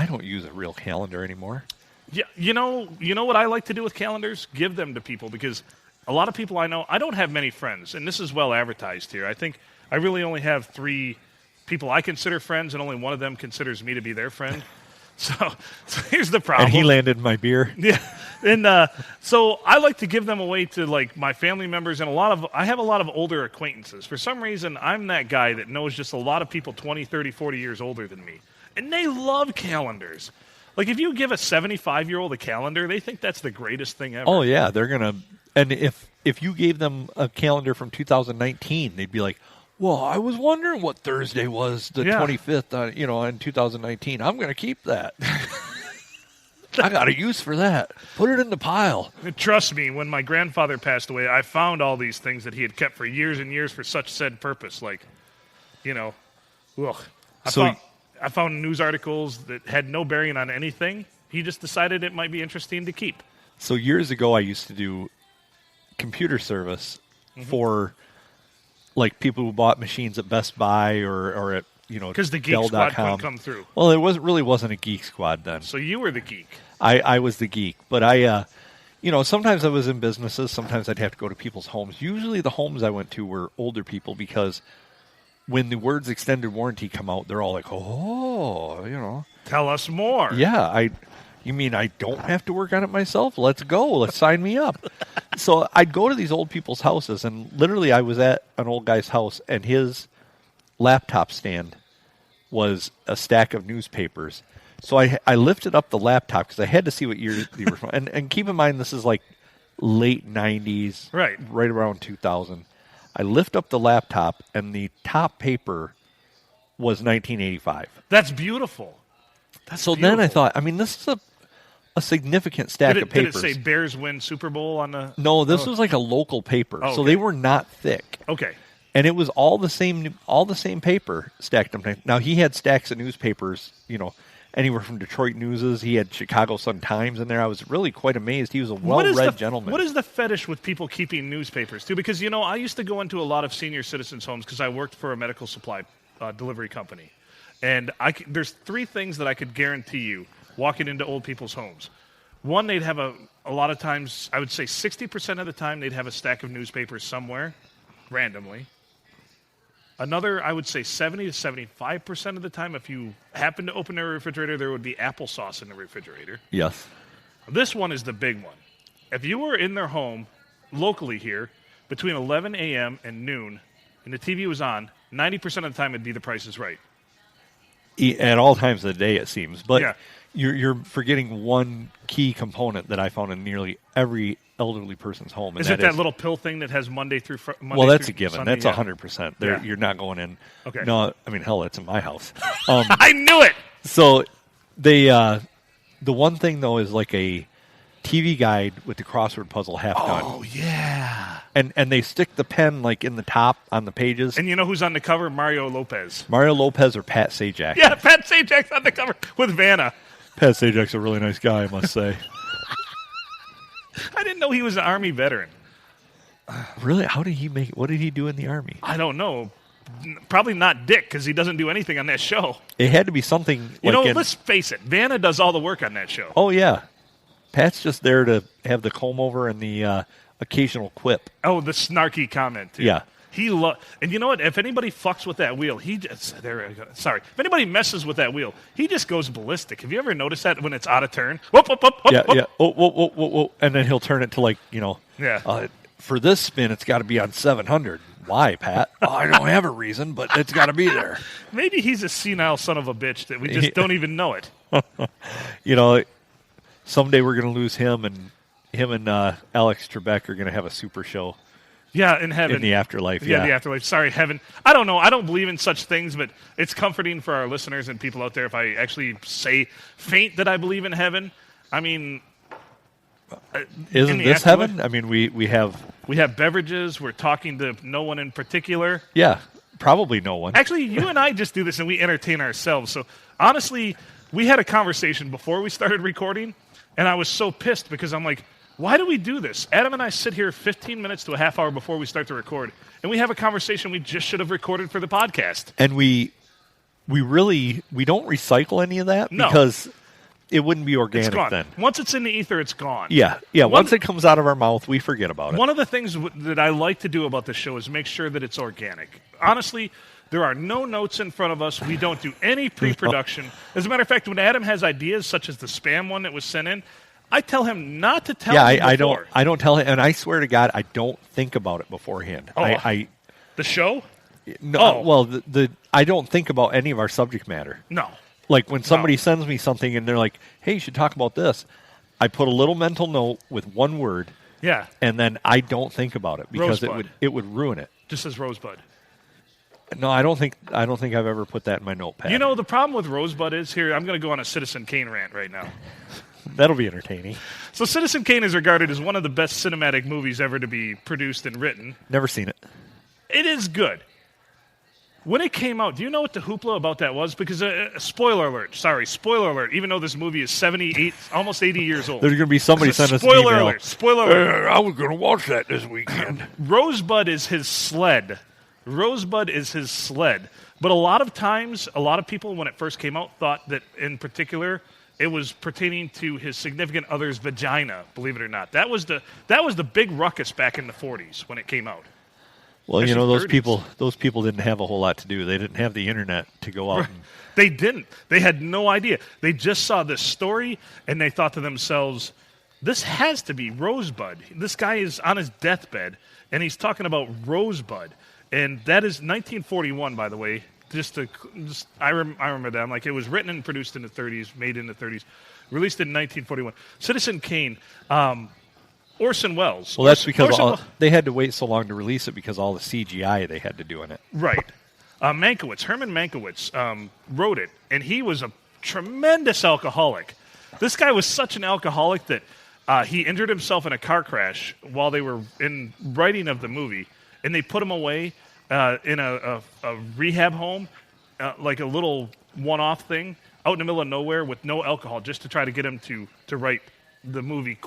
don't use a real calendar anymore. Yeah, you know what I like to do with calendars? Give them to people because a lot of people I know, I don't have many friends, and this is well advertised here. I think I really only have 3 people I consider friends, and only one of them considers me to be their friend. So here's the problem. And he landed my beer. Yeah, and so I like to give them away to like my family members, and I have a lot of older acquaintances. For some reason, I'm that guy that knows just a lot of people 20, 30, 40 years older than me, and they love calendars. Like if you give a 75-year-old a calendar, they think that's the greatest thing ever. Oh yeah, they're gonna. And if you gave them a calendar from 2019, they'd be like, well, I was wondering what Thursday was, the 25th, in 2019. I'm going to keep that. I got a use for that. Put it in the pile. Trust me, when my grandfather passed away, I found all these things that he had kept for years and years for such said purpose. Like, I found news articles that had no bearing on anything. He just decided it might be interesting to keep. So years ago, I used to do computer service for like people who bought machines at Best Buy or at because the Geek Squad couldn't come through. Well, it really wasn't a Geek Squad then. So you were the geek. I was the geek, but I sometimes I was in businesses. Sometimes I'd have to go to people's homes. Usually the homes I went to were older people because when the words extended warranty come out, they're all like, oh, Tell us more. Yeah, You mean I don't have to work on it myself? Let's go. Let's sign me up. So I'd go to these old people's houses, and literally I was at an old guy's house, and his laptop stand was a stack of newspapers. So I lifted up the laptop because I had to see what year they were from. And keep in mind, this is like late 90s, right around 2000. I lift up the laptop, and the top paper was 1985. That's beautiful. So then I thought, I mean, this is a significant stack of papers. Did it say Bears win Super Bowl on the... No, this was like a local paper. Oh, okay. So they were not thick. Okay. And it was all the same paper stacked up. Now, he had stacks of newspapers, anywhere from Detroit Newses. He had Chicago Sun-Times in there. I was really quite amazed. He was a well-read gentleman. What is the fetish with people keeping newspapers, too? Because, I used to go into a lot of senior citizens' homes because I worked for a medical supply delivery company. And there's three things that I could guarantee you walking into old people's homes. One, they'd have a lot of times, I would say 60% of the time, they'd have a stack of newspapers somewhere, randomly. Another, I would say 70 to 75% of the time, if you happen to open their refrigerator, there would be applesauce in the refrigerator. Yes. This one is the big one. If you were in their home, locally here, between 11 a.m. and noon, and the TV was on, 90% of the time it'd be The Price is Right. At all times of the day, it seems. But yeah. You're forgetting one key component that I found in nearly every elderly person's home. Is it that little pill thing that has Monday through Monday? Well, that's a given. Sunday? That's 100%. Yeah. You're not going in. Okay. No, I mean, hell, it's in my house. I knew it! So the one thing, though, is like a TV guide with the crossword puzzle half done. Oh, yeah. And they stick the pen like in the top on the pages. And you know who's on the cover? Mario Lopez. Mario Lopez or Pat Sajak. Yeah, Pat Sajak's on the cover with Vanna. Pat Sajak's a really nice guy, I must say. I didn't know he was an Army veteran. Really? How did he make it? What did he do in the Army? I don't know. Probably not Dick, because he doesn't do anything on that show. It had to be something let's face it. Vanna does all the work on that show. Oh, yeah. Pat's just there to have the comb over and the occasional quip. Oh, the snarky comment, too. Yeah. And you know what? If anybody fucks with that wheel, If anybody messes with that wheel, he just goes ballistic. Have you ever noticed that when it's out of turn? Whoop, whoop, whoop, Yeah, whoop. yeah. Oh, whoa, whoa, whoa, whoa. And then he'll turn it to Yeah. For this spin, it's got to be on 700. Why, Pat? I don't have a reason, but it's got to be there. Maybe he's a senile son of a bitch that we just don't even know it. Someday we're going to lose him, and Alex Trebek are going to have a super show. Yeah, in heaven. In the afterlife, Yeah, the afterlife. Sorry, heaven. I don't know. I don't believe in such things, but it's comforting for our listeners and people out there if I actually say faint that I believe in heaven. I mean... Isn't this heaven? I mean, we have... We have beverages. We're talking to no one in particular. Yeah, probably no one. Actually, you and I just do this, and we entertain ourselves. So, honestly, we had a conversation before we started recording, and I was so pissed because I'm like, why do we do this? Adam and I sit here 15 minutes to a half hour before we start to record, and we have a conversation we just should have recorded for the podcast. And we don't recycle any of that because it wouldn't be organic it's gone. then. Once it's in the ether, it's gone. Yeah. Once it comes out of our mouth, we forget about it. One of the things that I like to do about the show is make sure that it's organic. Honestly, there are no notes in front of us. We don't do any pre-production. As a matter of fact, when Adam has ideas, such as the spam one that was sent in, I tell him not to tell me before. I don't tell him, and I swear to God, I don't think about it beforehand. The show? No, well, I don't think about any of our subject matter. No. Like when somebody sends me something and they're like, hey, you should talk about this, I put a little mental note with one word. Yeah. And then I don't think about it because Rosebud. it would ruin it. Just as Rosebud. No, I don't think I've ever put that in my notepad. You know, the problem with Rosebud is here, I'm going to go on a Citizen Kane rant right now. That'll be entertaining. So Citizen Kane is regarded as one of the best cinematic movies ever to be produced and written. Never seen it. It is good. When it came out, do you know what the hoopla about that was? Because, spoiler alert, even though this movie is almost 80 years old. There's going to be somebody sending us an email. Spoiler alert. I was going to watch that this weekend. Rosebud is his sled. But a lot of times, a lot of people, when it first came out, thought that, in particular, it was pertaining to his significant other's vagina, believe it or not. That was the big ruckus back in the 40s when it came out. Well, Especially those 30s. people didn't have a whole lot to do. They didn't have the internet to go out. And, They didn't. They had no idea. They just saw this story and they thought to themselves, this has to be Rosebud. This guy is on his deathbed and he's talking about Rosebud. And that is 1941, by the way. I remember that. I'm like, it was written and produced in the 30s, made in the 30s, released in 1941. Citizen Kane, Orson Welles. well, that's because Orson Welles- they had to wait so long to release it because all the CGI they had to do in it. Right. Herman Mankiewicz wrote it, and he was a tremendous alcoholic. This guy was such an alcoholic that he injured himself in a car crash while they were in writing of the movie, and they put him away in a rehab home, like a little one-off thing, out in the middle of nowhere with no alcohol, just to try to get him to write the movie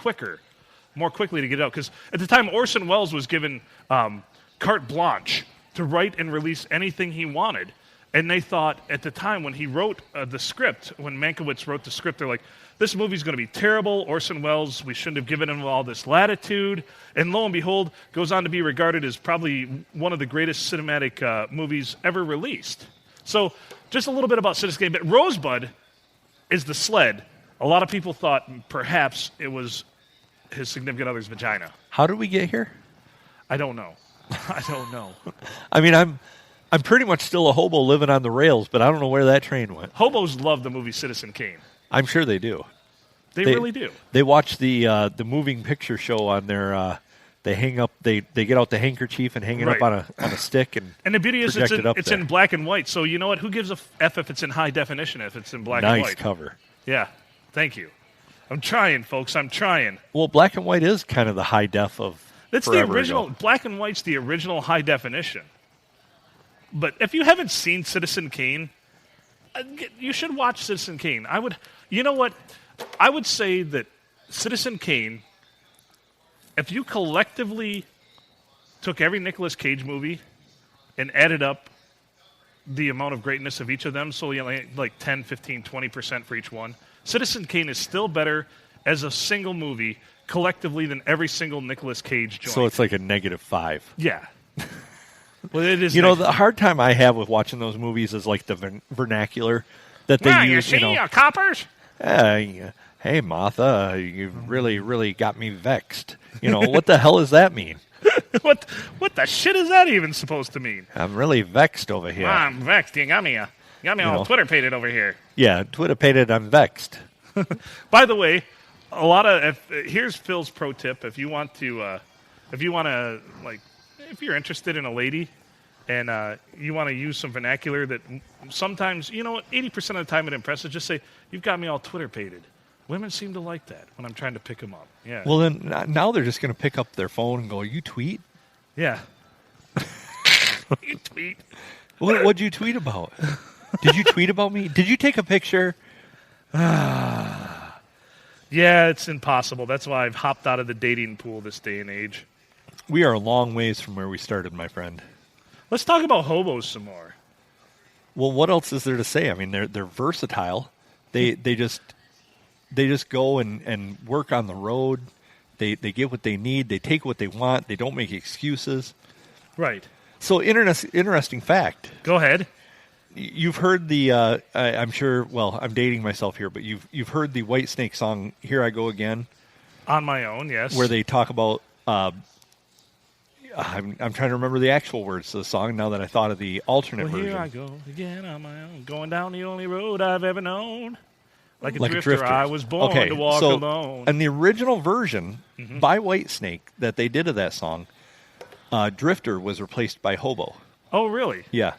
more quickly to get it out. Because at the time, Orson Welles was given carte blanche to write and release anything he wanted. And they thought at the time when he wrote the script, when Mankiewicz wrote the script, they're like, this movie's going to be terrible. Orson Welles, we shouldn't have given him all this latitude. And lo and behold, goes on to be regarded as probably one of the greatest cinematic movies ever released. So just a little bit about Citizen Kane. But Rosebud is the sled. A lot of people thought perhaps it was his significant other's vagina. How did we get here? I don't know. I don't know. I mean, I'm pretty much still a hobo living on the rails, but I don't know where that train went. Hobos love the movie Citizen Kane. I'm sure they do. They really do. They watch the moving picture show on their. They hang up. They get out the handkerchief and hang it up Right. on a stick and the beauty is project it up it's there. in black and white. So you know what? Who gives a f if it's in high definition? If it's in black and Nice white. cover. Yeah. Thank you. I'm trying, folks. I'm trying. Well, black and white is kind of the high def of. That's the forever original. ago. Black and white's the original high definition. But if you haven't seen Citizen Kane, you should watch Citizen Kane. You know what? I would say that Citizen Kane, if you collectively took every Nicolas Cage movie and added up the amount of greatness of each of them, so like 10, 15, 20% for each one, Citizen Kane is still better as a single movie collectively than every single Nicolas Cage joint. So it's like a -5. Yeah. Well, it is. The hard time I have with watching those movies is like the vernacular that they you use. see, coppers? Hey, Martha, you've really got me vexed. What the hell does that mean? What the shit is that even supposed to mean? I'm really vexed over here. I'm vexed. You got me all Twitter pated over here. Yeah, Twitter pated, I'm vexed. By the way, here's Phil's pro tip. If you're interested in a lady and you want to use some vernacular that sometimes, 80% of the time it impresses, just say, you've got me all Twitter pated. Women seem to like that when I'm trying to pick them up. Yeah. Well, then now they're just going to pick up their phone and go, you tweet? Yeah. You tweet. What'd you tweet about? Did you tweet about me? Did you take a picture? Yeah, it's impossible. That's why I've hopped out of the dating pool this day and age. We are a long ways from where we started, my friend. Let's talk about hobos some more. Well, what else is there to say? I mean, they're versatile. They just go and work on the road. They get what they need. They take what they want. They don't make excuses. Right. So, interesting fact. Go ahead. You've heard the. I'm sure. Well, I'm dating myself here, but you've heard the Whitesnake song "Here I Go Again," On my own, yes. where they talk about. I'm trying to remember the actual words to the song now that I thought of the alternate version. Here I go again on my own, going down the only road I've ever known. Like a drifter, drifter. I was born to walk alone. And the original version by Whitesnake that they did of that song, Drifter was replaced by Hobo. Oh, really? Yeah.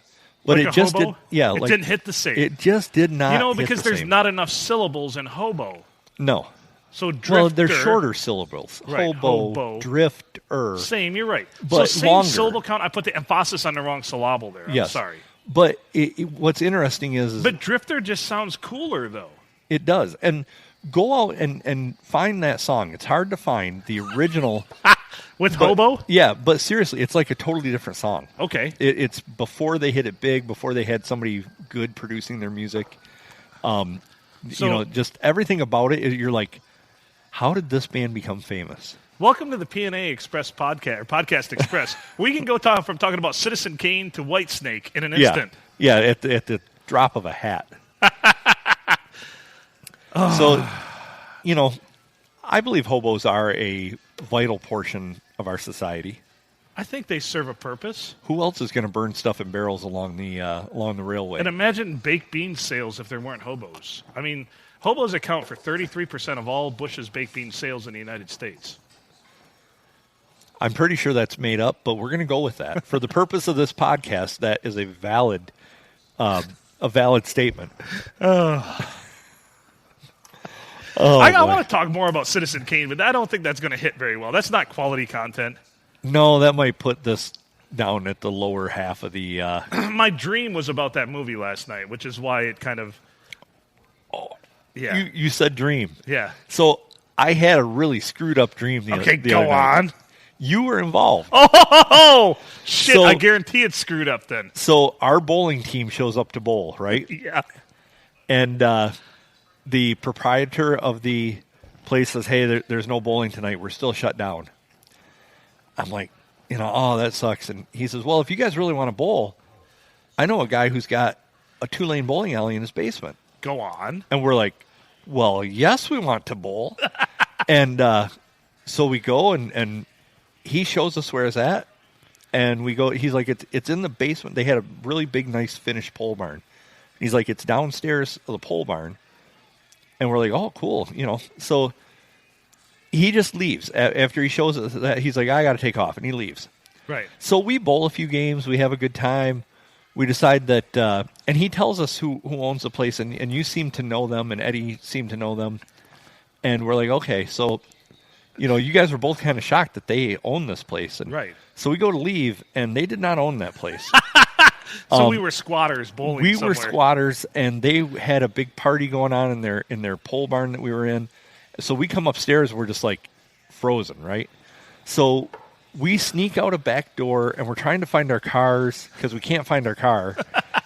But Like it a just hobo? did. Yeah, it didn't hit the same. It just did not. Because hit the there's same. not enough syllables in hobo. No. So drifter. Well, they're shorter syllables. Right, hobo. Drifter. Same, you're right. But so same longer. syllable count. I put the emphasis on the wrong syllable there. I'm Yes. sorry. But what's interesting is But drifter just sounds cooler, though. it does. And go out and find that song. It's hard to find the original. With hobo? Yeah, but seriously, it's like a totally different song. Okay. It's before they hit it big, before they had somebody good producing their music. So- Just everything about it, you're like, how did this band become famous? Welcome to the PNA Express podcast, or Podcast Express. We can go from talking about Citizen Kane to Whitesnake in an instant. Yeah, at the drop of a hat. So, I believe hobos are a vital portion of our society. I think they serve a purpose. Who else is going to burn stuff in barrels along the railway? And imagine baked bean sales if there weren't hobos. I mean, hobos account for 33% of all Bush's baked bean sales in the United States. I'm pretty sure that's made up, but we're going to go with that. For the purpose of this podcast, that is a valid statement. I want to talk more about Citizen Kane, but I don't think that's going to hit very well. That's not quality content. No, that might put this down at the lower half of the... My dream was about that movie last night, which is why it kind of... Yeah. You said dream. Yeah. So I had a really screwed up dream the other night. You were involved. Oh, shit. So, I guarantee it's screwed up then. So our bowling team shows up to bowl, right? Yeah. And the proprietor of the place says, hey, there's no bowling tonight. We're still shut down. I'm like, that sucks. And he says, well, if you guys really want to bowl, I know a guy who's got a 2-lane bowling alley in his basement. Go on. And we're like, well, yes, we want to bowl. And so we go and he shows us where it's at, and we go. He's like, it's in the basement. They had a really big, nice finished pole barn. He's like, it's downstairs of the pole barn, and we're like, oh, cool, So he just leaves after he shows us that. He's like, I got to take off, and he leaves. Right. So we bowl a few games. We have a good time. We decide that, and he tells us who owns the place, and you seem to know them, and Eddie seemed to know them, and we're like, okay, so. You guys were both kind of shocked that they own this place. And right. So we go to leave, and they did not own that place. So we were squatters bowling We somewhere. were squatters, and they had a big party going on in their pole barn that we were in. So we come upstairs, we're just like frozen, right? So we sneak out a back door, and we're trying to find our cars because we can't find our car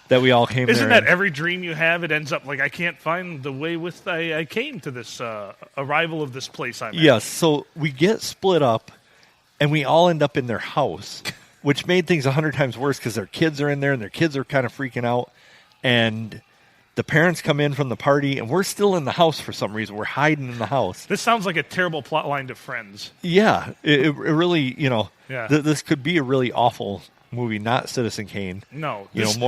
that we all came Isn't there that every dream you have? It ends up like, I can't find the way with I came to this arrival of this place I'm at. Yes, so we get split up, and we all end up in their house, which made things 100 times worse because their kids are in there, and their kids are kind of freaking out, and the parents come in from the party, and we're still in the house for some reason. We're hiding in the house. This sounds like a terrible plot line to Friends. Yeah, it really, Yeah. This could be a really awful movie, not Citizen Kane. No. This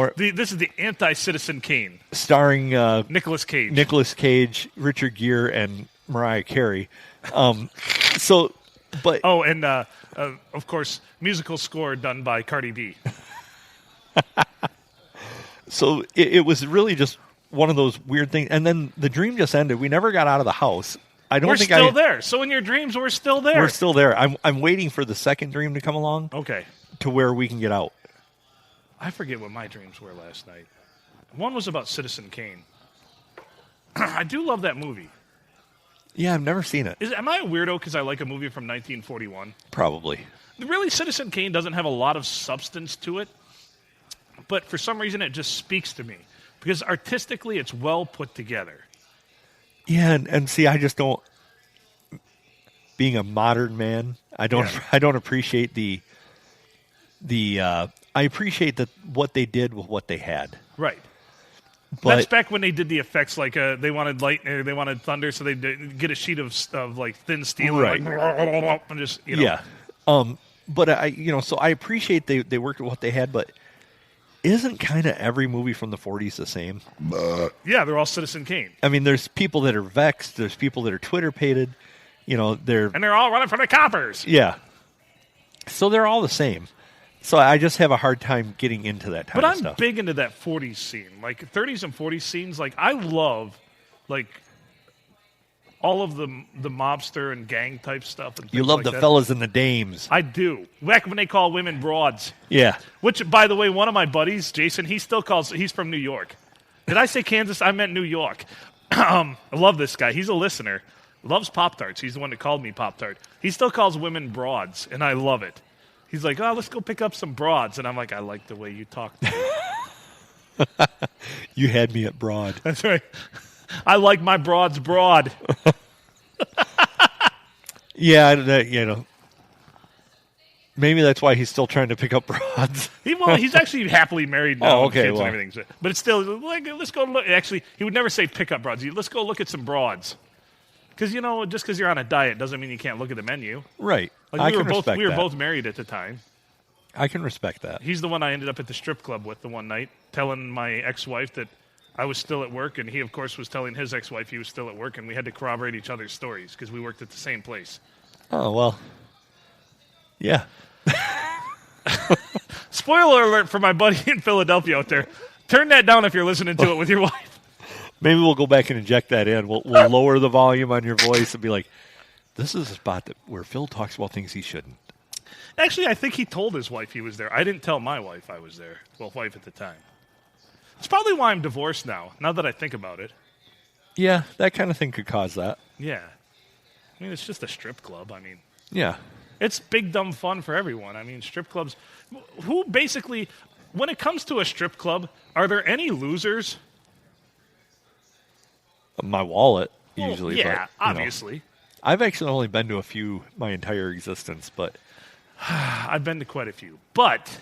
is the anti-Citizen Kane. Starring Nicolas Cage. Nicolas Cage, Richard Gere, and Mariah Carey. And of course, musical score done by Cardi B. So it was really just one of those weird things. And then the dream just ended. We never got out of the house. We're still there. So in your dreams, we're still there. We're still there. I'm waiting for the second dream to come along. Okay. To where we can get out. I forget what my dreams were last night. One was about Citizen Kane. I do love that movie. Yeah, I've never seen it. Am I a weirdo because I like a movie from 1941? Probably. Really, Citizen Kane doesn't have a lot of substance to it, but for some reason it just speaks to me because artistically it's well put together. Yeah, and see, I just don't. Being a modern man, I don't appreciate the. I appreciate what they did with what they had. Right. But that's back when they did the effects like they wanted lightning, they wanted thunder, so they get a sheet of like thin steel, right? And just Yeah. But so I appreciate they worked with what they had, but isn't kind of every movie from the 40s the same? Yeah, they're all Citizen Kane. I mean, there's people that are vexed. There's people that are Twitter-pated. They're all running from the coppers. Yeah. So they're all the same. So I just have a hard time getting into that kind of stuff. But I'm big into that 40s scene. Like 30s and 40s scenes. Like I love like all of the mobster and gang type stuff. And you love like the that. fellas and the dames. I do. Back when they call women broads. Yeah. Which, by the way, one of my buddies, Jason, he's from New York. Did I say Kansas? I meant New York. I love this guy. He's a listener. Loves Pop-Tarts. He's the one that called me Pop-Tart. He still calls women broads, and I love it. He's like, oh, let's go pick up some broads. And I'm like, I like the way you talk to me. You had me at broad. That's right. I like my broads broad. Yeah, maybe that's why he's still trying to pick up broads. He's actually happily married now. Oh, okay, with kids well. and everything. But it's still like, let's go look. Actually, he would never say pick up broads. Let's go look at some broads. Because just because you're on a diet doesn't mean you can't look at the menu. Right. Like I we can were respect both that. married at the time. I can respect that. He's the one I ended up at the strip club with the one night, telling my ex-wife that I was still at work, and he, of course, was telling his ex-wife he was still at work, and we had to corroborate each other's stories because we worked at the same place. Oh, well. Yeah. Spoiler alert for my buddy in Philadelphia out there. Turn that down if you're listening to it with your wife. Maybe we'll go back and inject that in. We'll lower the volume on your voice and be like, this is a spot where Phil talks about things he shouldn't. Actually, I think he told his wife he was there. I didn't tell my wife I was there. Well, wife at the time. It's probably why I'm divorced now that I think about it. Yeah, that kind of thing could cause that. Yeah. I mean, it's just a strip club. I mean, Yeah. it's big, dumb fun for everyone. I mean, strip clubs. Who basically, when it comes to a strip club, are there any losers? My wallet, Well, usually. yeah, but, obviously. I've actually only been to a few my entire existence, but I've been to quite a few. But,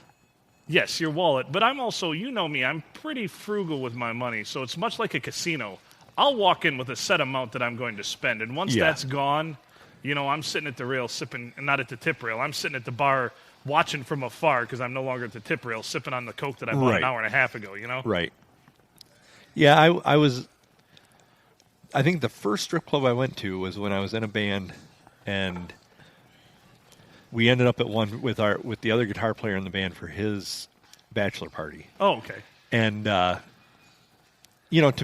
yes, your wallet. But I'm also, you know me, I'm pretty frugal with my money. So it's much like a casino. I'll walk in with a set amount that I'm going to spend. And once Yeah. that's gone, I'm sitting at the rail sipping, not at the tip rail. I'm sitting at the bar watching from afar because I'm no longer at the tip rail sipping on the Coke that I bought Right. an hour and a half ago, right. Yeah, I think the first strip club I went to was when I was in a band, and we ended up at one with the other guitar player in the band for his bachelor party. Oh, okay. And to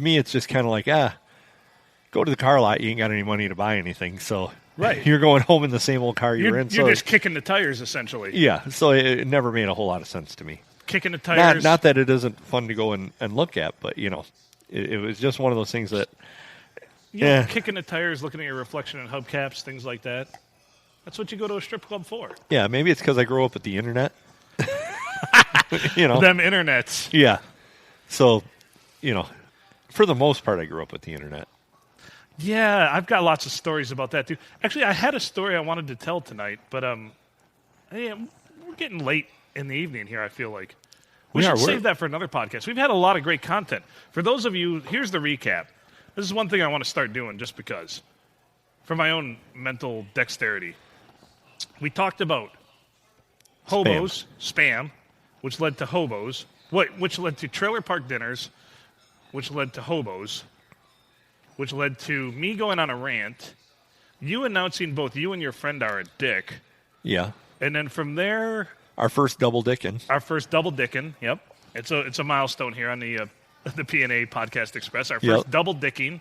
me, it's just kind of like, go to the car lot. You ain't got any money to buy anything, so Right. you're going home in the same old car you were in. You're So just kicking the tires, essentially. yeah, so it never made a whole lot of sense to me. Kicking the tires. Not that it isn't fun to go and look at, but it was just one of those things that Kicking the tires, looking at your reflection in hubcaps, things like that. That's what you go to a strip club for. maybe it's because I grew up with the internet. Them internets. Yeah. So, for the most part, I grew up with the internet. Yeah, I've got lots of stories about that too. Actually, I had a story I wanted to tell tonight, but we're getting late in the evening here. I feel like we should save that for another podcast. We've had a lot of great content. For those of you, here's the recap. This is one thing I want to start doing just because, for my own mental dexterity. We talked about hobos, spam, which led to hobos, which led to trailer park dinners, which led to hobos, which led to me going on a rant, you announcing both you and your friend are a dick, Yeah. and then from there, Our first double dickin'. our first double dicking. Yep, it's a milestone here on the P&A Podcast Express. Our first Yep. double dicking.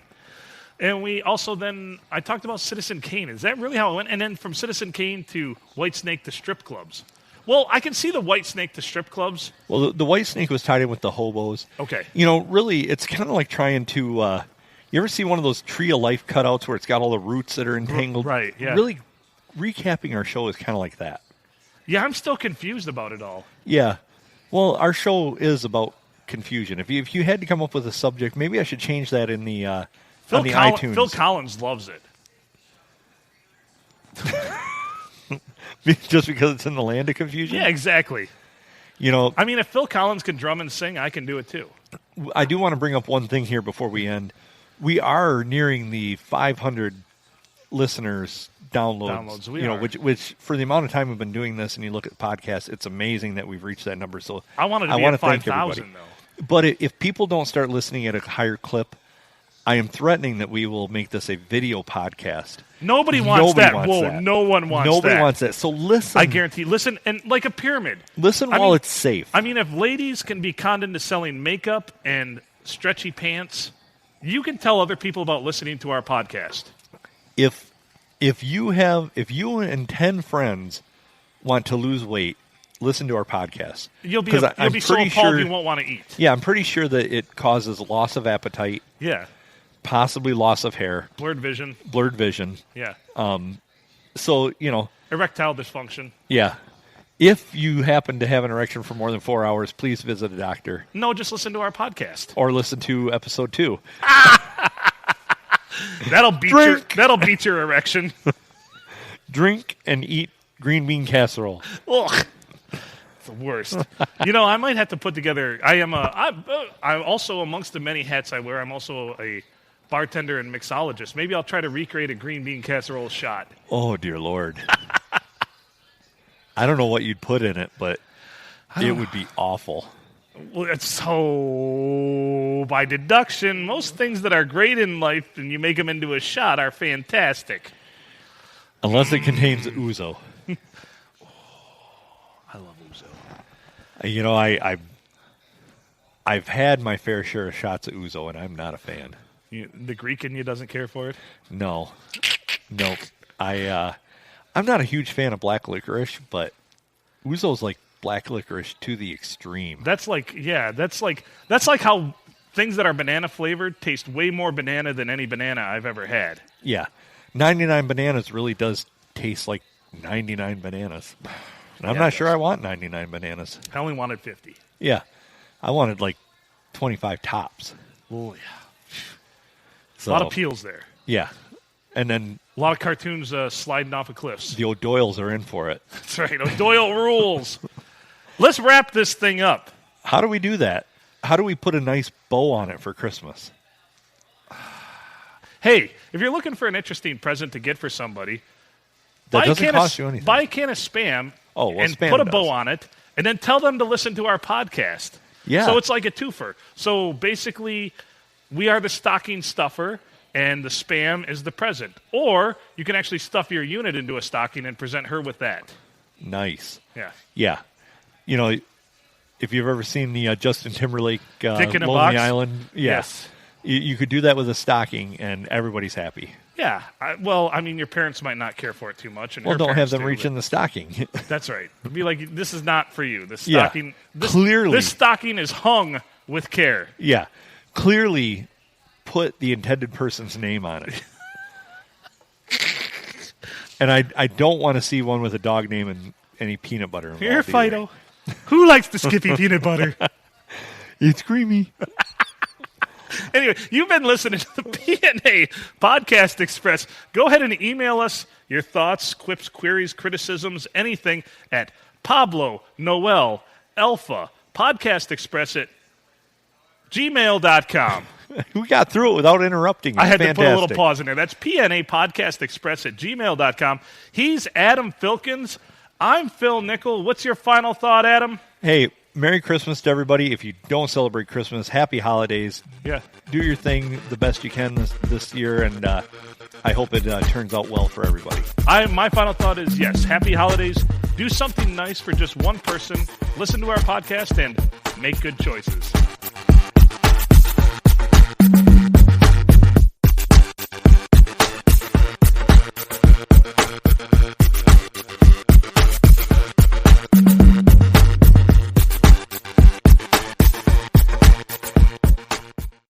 And we also then, I talked about Citizen Kane. Is that really how it went? And then from Citizen Kane to White Snake to strip clubs. Well, I can see the White Snake to strip clubs. Well, the White Snake was tied in with the hobos. Okay. Really, it's kind of like trying to. You ever see one of those Tree of Life cutouts where it's got all the roots that are entangled? Right, yeah. Really, recapping our show is kind of like that. Yeah, I'm still confused about it all. Yeah. Well, our show is about confusion. If you had to come up with a subject, maybe I should change that in the on the iTunes. Phil Collins loves it. Just because it's in the land of confusion? Yeah, exactly. I I mean, if Phil Collins can drum and sing, I can do it too. do want to bring up one thing here before we end. We are nearing the 500 listeners downloads. We are. Which for the amount of time we've been doing this, and you look at podcasts, it's amazing that we've reached that number. So I wanted to be want at to thank 5,000 everybody. though. But if people don't start listening at a higher clip, I am threatening that we will make this a video podcast. Nobody wants Nobody that. wants Whoa, that. no one wants that. Nobody wants that. So listen. I guarantee. Listen, and like a pyramid. Listen I while mean- it's safe. I mean, if ladies can be conned into selling makeup and stretchy pants, you can tell other people about listening to our podcast. If you and 10 friends want to lose weight, listen to our podcast. You'll be 'Cause you'll be so pretty appalled sure- you won't want to eat. Yeah, I'm pretty sure that it causes loss of appetite, Yeah, possibly loss of hair, blurred vision. blurred vision. Yeah, So, erectile dysfunction. yeah. If you happen to have an erection for more than 4 hours, please visit a doctor No, just listen to our podcast. or listen to episode 2. That'll beat Drink. your erection. Drink and eat green bean casserole. Ugh. It's the worst. I might have to put together. I'm also, amongst the many hats I wear, I'm also a bartender and mixologist. Maybe I'll try to recreate a green bean casserole shot. Oh, dear Lord. I don't know what you'd put in it, but it would be awful. Well, it's so, by deduction, most things that are great in life and you make them into a shot are fantastic. Unless it contains ouzo. I love ouzo. I've had my fair share of shots of ouzo, and I'm not a fan. The Greek in you doesn't care for it? No. Nope. I'm not a huge fan of black licorice, but ouzo's like black licorice to the extreme. That's like how things that are banana flavored taste way more banana than any banana I've ever had. Yeah. 99 bananas really does taste like 99 bananas. And I'm not sure I want 99 bananas. I only wanted 50. Yeah. I wanted like 25 tops. Oh, yeah. So, a lot of peels there. Yeah. And then a lot of cartoons sliding off of cliffs. The O'Doyles are in for it. That's right. O'Doyle rules. Let's wrap this thing up. How do we do that? How do we put a nice bow on it for Christmas? Hey, if you're looking for an interesting present to get for somebody, that doesn't cost you anything. Buy a can of Spam and Spam put a bow on it, and then tell them to listen to our podcast. Yeah. So it's like a twofer. So basically, we are the stocking stuffer, and the Spam is the present. Or you can actually stuff your unit into a stocking and present her with that. Nice. Yeah. Yeah. If you've ever seen the Justin Timberlake Dick in a Lonely Box? Island, Yes. You could do that with a stocking, and everybody's happy. Yeah. Your parents might not care for it too much. And don't have them reach in the stocking. That's right. It'd be like, this is not for you. This stocking, clearly. This stocking is hung with care. Yeah. Clearly put the intended person's name on it. And I don't want to see one with a dog name and any peanut butter involved. Here, Fido. Who likes the Skippy peanut butter? It's creamy. Anyway, you've been listening to the PNA Podcast Express. Go ahead and email us your thoughts, quips, queries, criticisms, anything at Pablo Noel Alpha Podcast Express at gmail.com. We got through it without interrupting. I had to put a little pause in there. That's PNA Podcast Express at gmail.com. He's Adam Filkins. I'm Phil Nickel. What's your final thought, Adam? Hey, Merry Christmas to everybody. If you don't celebrate Christmas, happy holidays. Yeah. Do your thing the best you can this year, and I hope it turns out well for everybody. My final thought is, yes, happy holidays. Do something nice for just one person. Listen to our podcast and make good choices.